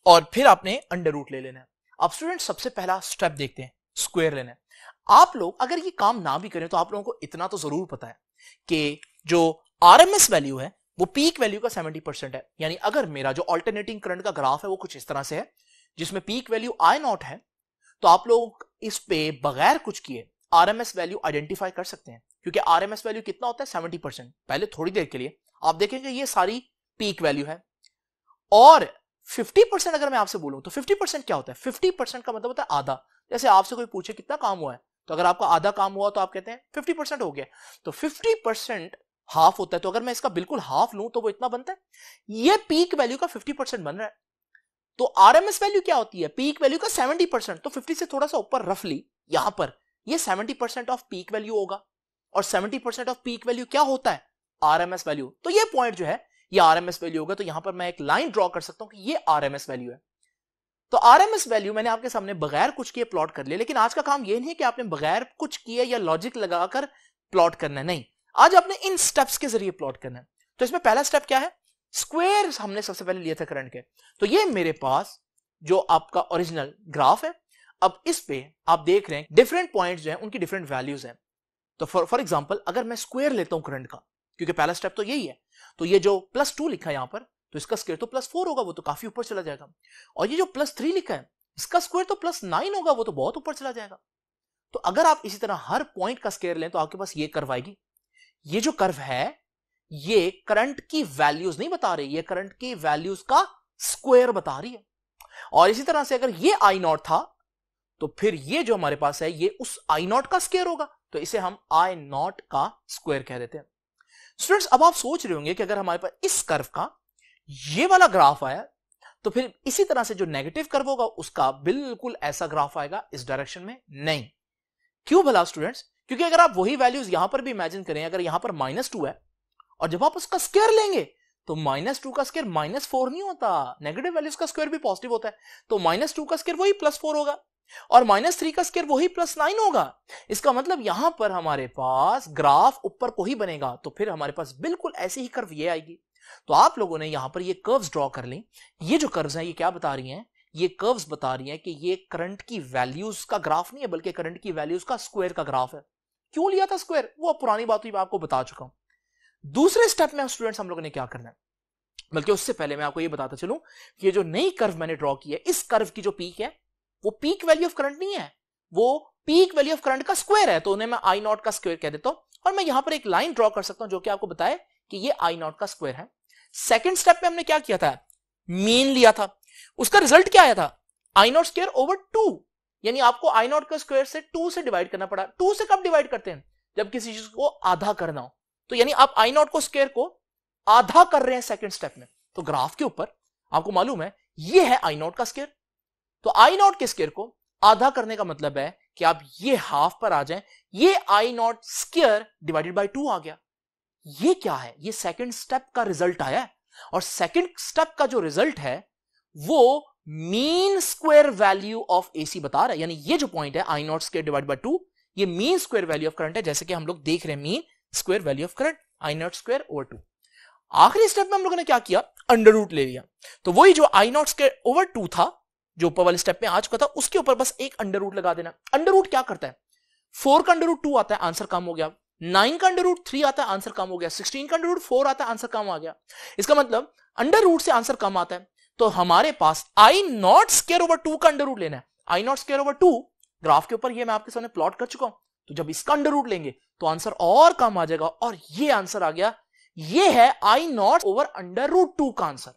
और फिर आपने अंडर रूट ले लेना है। अब स्टूडेंट्स सबसे पहला स्टेप देखते हैं, स्क्वायर लेना है। आप लोग अगर ये काम ना भी करें तो आप लोगों को इतना तो जरूर पता है कि जो आरएमएस वैल्यू है वो पीक वैल्यू का 70% है। यानी अगर मेरा जो अल्टरनेटिंग करंट का ग्राफ है वो कुछ इस तरह से है जिसमें पीक वैल्यू आई नॉट है, तो आप लोग इस पे बगैर कुछ किए आरएमएस वैल्यू आइडेंटिफाई कर सकते हैं, क्योंकि आरएमएस वैल्यू कितना होता है 70%। पहले थोड़ी देर के लिए आप देखेंगे ये सारी पीक वैल्यू है, और 50% अगर मैं आपसे बोलूं तो 50% क्या होता है, 50% का मतलब होता है आधा। जैसे आपसे कोई पूछे कितना काम हुआ है, तो अगर आपका आधा काम हुआ तो आप कहते हैं 50% हो गया। तो 50% हाफ होता है, तो अगर मैं इसका बिल्कुल हाफ लूं तो वो इतना बनता है। ये पीक वैल्यू का 50% बन रहा है। तो आरएमएस वैल्यू क्या होती है, पीक वैल्यू का 70%। तो 50 से थोड़ा सा ऊपर रफली यहां पर ये 70% ऑफ पीक वैल्यू होगा, और 70% ऑफ पीक वैल्यू क्या होता है, आरएमएस वैल्यू। तो ये पॉइंट जो है ये आरएमएस वैल्यू होगा। तो यहां पर मैं एक लाइन ड्रॉ कर सकता हूं कि ये आरएमएस वैल्यू है। तो आरएमएस वैल्यू मैंने आपके सामने बगैर कुछ किए प्लॉट कर लिया, लेकिन आज का काम ये नहीं है कि आपने बगैर कुछ किए या लॉजिक लगाकर प्लॉट करना है, नहीं, आज आपने इन स्टेप्स के जरिए प्लॉट करना है। तो इसमें पहला स्टेप क्या है, स्क्वायर हमने सबसे पहले लिए थे करंट के। तो ये मेरे पास जो आपका ओरिजिनल ग्राफ है। अब इस पे आप देख रहे हैं डिफरेंट पॉइंट्स जो हैं उनकी डिफरेंट वैल्यूज हैं। तो फॉर एग्जांपल अगर मैं स्क्वायर लेता हूं करंट का, क्योंकि पहला स्टेप तो यही है, तो ये जो +2 लिखा है यहां पर, तो इसका स्क्वायर तो +4 होगा, वो तो काफी ऊपर चला जाएगा। और ये जो +3 लिखा है इसका स्क्वायर तो +9 होगा, वो तो बहुत ऊपर चला जाएगा। तो अगर आप इसी तरह हर पॉइंट का स्क्वायर लें तो आपके पास ये कर्व आएगी। ये जो कर्व है ये करंट की वैल्यूज नहीं बता रही, ये करंट की वैल्यूज का स्क्वायर बता रही है। और इसी तरह से अगर ये आई नॉट था तो फिर ये जो हमारे पास है ये उस आई नॉट का स्क्वायर होगा, तो इसे हम आई नॉट का स्क्वायर कह देते हैं। स्टूडेंट्स अब आप सोच रहे होंगे कि अगर हमारे पास इस कर्व का ये वाला ग्राफ आया तो फिर इसी तरह से जो नेगेटिव कर्व होगा उसका बिल्कुल ऐसा ग्राफ आएगा इस डायरेक्शन में, नहीं। क्यों भला स्टूडेंट्स, क्योंकि अगर आप वही वैल्यूज यहां पर भी इमेजिन करें, अगर यहां पर -2 है और जब आप उसका स्क्वायर लेंगे तो -2 का स्क्वायर -4 नहीं होता, नेगेटिव वैल्यूज का स्क्वायर भी पॉजिटिव होता है। तो -2 का स्क्वायर वही +4 होगा और -3 का स्क्वायर वही +9 होगा। इसका मतलब यहां पर हमारे पास ग्राफ ऊपर को ही बनेगा, तो फिर हमारे पास बिल्कुल ऐसी ही कर्व ये आएगी। तो आप लोगों ने यहां पर ये कर्व्स ड्रॉ कर ली। ये जो कर्व्स हैं ये क्या बता रही हैं, ये कर्व्स बता रही हैं कि ये करंट की वैल्यूज का ग्राफ नहीं है बल्कि करंट की वैल्यूज का स्क्वायर का ग्राफ है। क्यों लिया था स्क्वायर, वो पुरानी बात हुई, मैं आपको बता चुका हूं। दूसरे स्टेप में स्टूडेंट्स हम लोगों ने क्या करना है, बल्कि उससे पहले मैं आपको ये बताता चलूं कि ये जो नई कर्व मैंने ड्रॉ की है, इस कर्व की जो पीक है वो पीक वैल्यू ऑफ करंट नहीं है, वो पीक वैल्यू ऑफ करंट का स्क्वायर है। तो उन्हें मैं आई नॉट का स्क्वायर कह देता हूं और मैं यहां पर एक लाइन ड्रॉ कर सकता हूं जो कि आपको बताए कि ये आई नॉट का स्क्वायर है। सेकंड स्टेप में हमने क्या किया था, मीन लिया था, उसका रिजल्ट क्या आया था, आई नॉट स्क्वायर ओवर 2। यानी आपको आई नॉट का स्क्वायर से 2 से डिवाइड करना पड़ा। 2 से कब डिवाइड करते हैं, जब किसी चीज को आधा करना हो। तो यानी आप आई नॉट को स्क्वायर को आधा कर रहे हैं सेकंड स्टेप में। तो ग्राफ के ऊपर आपको मालूम है ये है आई नॉट का स्क्वायर। तो आई नॉट के स्क्वायर को आधा करने का मतलब है कि आप ये हाफ पर आ जाएं, ये आई नॉट स्क्वायर डिवाइडेड बाय 2 आ गया। ये क्या है? ये सेकंड स्टेप का रिजल्ट आया है, और सेकंड स्टेप का जो रिजल्ट है वो mean square value of AC बता रहा है। यानी ये जो पॉइंट है आई नॉट स्क्वायर डिवाइड बाय 2, ये mean square value of current है, जैसे कि हम लोग देख रहे हैं mean square value of current I not square over 2। आखिरी स्टेप में हम लोगों ने क्या किया? अंडर रूट ले लिया। तो वही जो आई नॉट स्क्वायर ओवर 2 था जो ऊपर वाले स्टेप में आ चुका था, उसके ऊपर बस एक अंडर रूट लगा देना। अंडर रूट क्या करता है? 4 का अंडर रूट 2 आता है, आंसर कम हो गया। 9 का अंडर रूट 3 आता है, आंसर कम हो गया। 16 का अंडर रूट 4 आता है, आंसर कम आ गया। इसका मतलब अंडर रूट से आंसर कम आता है, तो हमारे पास आई नॉट स्क्वायर ओवर 2 का अंडर रूट लेना है। आई नॉट स्क्वायर ओवर 2 ग्राफ के ऊपर ये मैं आपके सामने प्लॉट कर चुका हूं। तो जब इसका अंडर रूट लेंगे तो आंसर और कम आ जाएगा, और ये आंसर आ गया। ये है आई नॉट ओवर अंडर रूट 2 का आंसर।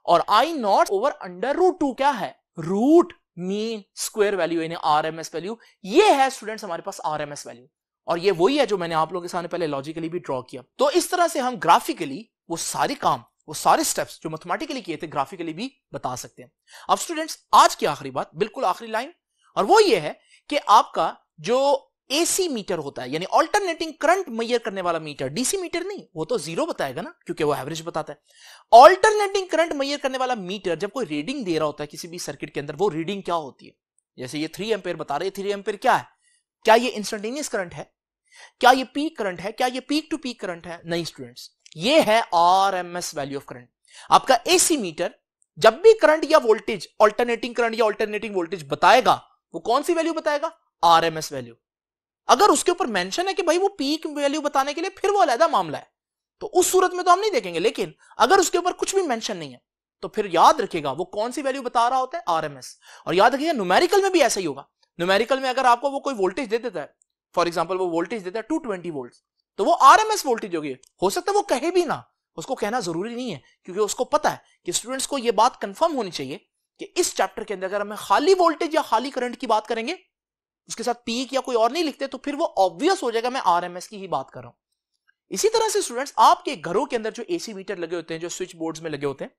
और आई नॉट ओवर अंडर रूट 2 क्या है? रूट मीन स्क्वायर वैल्यू, यानी आरएमएस वैल्यू। ये है स्टूडेंट्स हमारे पास आरएमएस वैल्यू, और ये वही है जो मैंने आप लोगों के सामने पहले लॉजिकली भी ड्रॉ किया। तो इस तरह से हम ग्राफिकली वो सारे काम, वो सारे स्टेप्स जो मैथमेटिकली किए थे ग्राफिकली भी बता सकते हैं। अब स्टूडेंट्स आज की आखिरी बात, बिल्कुल आखिरी लाइन, और वो ये है कि आपका जो एसी मीटर होता है, यानी ऑल्टरनेटिंग करंट मेजर करने वाला मीटर, डीसी मीटर नहीं, वो तो जीरो बताएगा ना, क्योंकि वो एवरेज बताता है। ऑल्टरनेटिंग करंट मेजर करने वाला मीटर जब कोई रीडिंग दे रहा होता है किसी भी सर्किट के अंदर, वो रीडिंग क्या होती है? जैसे ये 3 एम्पेयर बता रहे हैं, 3 एम्पेयर क्या है? क्या ये इंस्टेंटेनियस करंट है? क्या ये पीक करंट है? क्या ये पीक टू पीक करंट है? नहीं स्टूडेंट्स, ये है आरएमएस वैल्यू ऑफ करंट। आपका एसी मीटर जब भी करंट या वोल्टेज, ऑल्टरनेटिंग करंट या ऑल्टरनेटिंग वोल्टेज बताएगा, वो कौन सी वैल्यू बताएगा? RMS value. अगर उसके ऊपर मेंशन है कि भाई वो पीक वैल्यू बताने के लिए, फिर वो अलग मामला है, तो उस सूरत में तो हम नहीं देखेंगे। लेकिन अगर उसके ऊपर कुछ भी मेंशन नहीं है, तो फिर याद रखिएगा वो कौन सी वैल्यू बता रहा होता है? आरएमएस। और याद रखिएगा न्यूमेरिकल में भी ऐसा ही होगा। न्यूमेरिकल में अगर आपको वो कोई वोल्टेज दे देता है, फॉर एग्जाम्पल वो वोल्टेज देता है 220 वोल्ट, तो वो आरएमएस वोल्टेज होगी। हो सकता है वो कहे भी ना, उसको कहना जरूरी नहीं है, क्योंकि उसको पता है कि स्टूडेंट्स को यह बात कंफर्म होनी चाहिए कि इस चैप्टर के अंदर अगर हम खाली वोल्टेज या खाली करंट की बात करेंगे, उसके साथ पीक या कोई और नहीं लिखते, तो फिर वो ऑब्वियस हो जाएगा मैं आरएमएस की ही बात कर रहा हूं। इसी तरह से स्टूडेंट्स आपके घरों के अंदर जो एसी मीटर लगे होते हैं, जो स्विच बोर्ड्स में लगे होते हैं,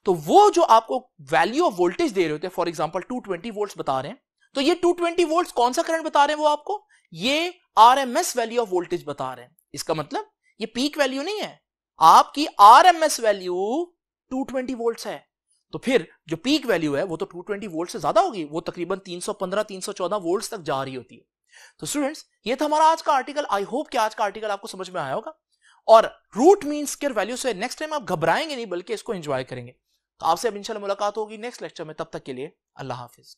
तो वो जो आपको वैल्यू ऑफ वोल्टेज दे रहे होते हैं, फॉर एग्जांपल 220 वोल्ट्स बता रहे हैं, तो ये 220 वोल्ट्स कौन सा करंट बता रहे हैं? वो आपको ये आरएमएस वैल्यू ऑफ वोल्टेज बता रहे हैं। इसका मतलब ये पीक वैल्यू नहीं है, आपकी आरएमएस वैल्यू 220 वोल्ट्स है। तो फिर जो पीक वैल्यू है वो तो 220 वोल्ट से ज्यादा होगी, वो तकरीबन 315-314 वोल्ट्स तक जा रही होती है। तो स्टूडेंट्स ये था हमारा आज का आर्टिकल। आई होप कि आज का आर्टिकल आपको समझ में आया होगा, और रूट मीन स्क्वायर वैल्यू से नेक्स्ट टाइम आप घबराएंगे नहीं, बल्कि इसको एंजॉय करेंगे। तो आपसे अब इंशाल्लाह मुलाकात होगी नेक्स्ट लेक्चर में। तब तक के लिए अल्लाह हाफिज।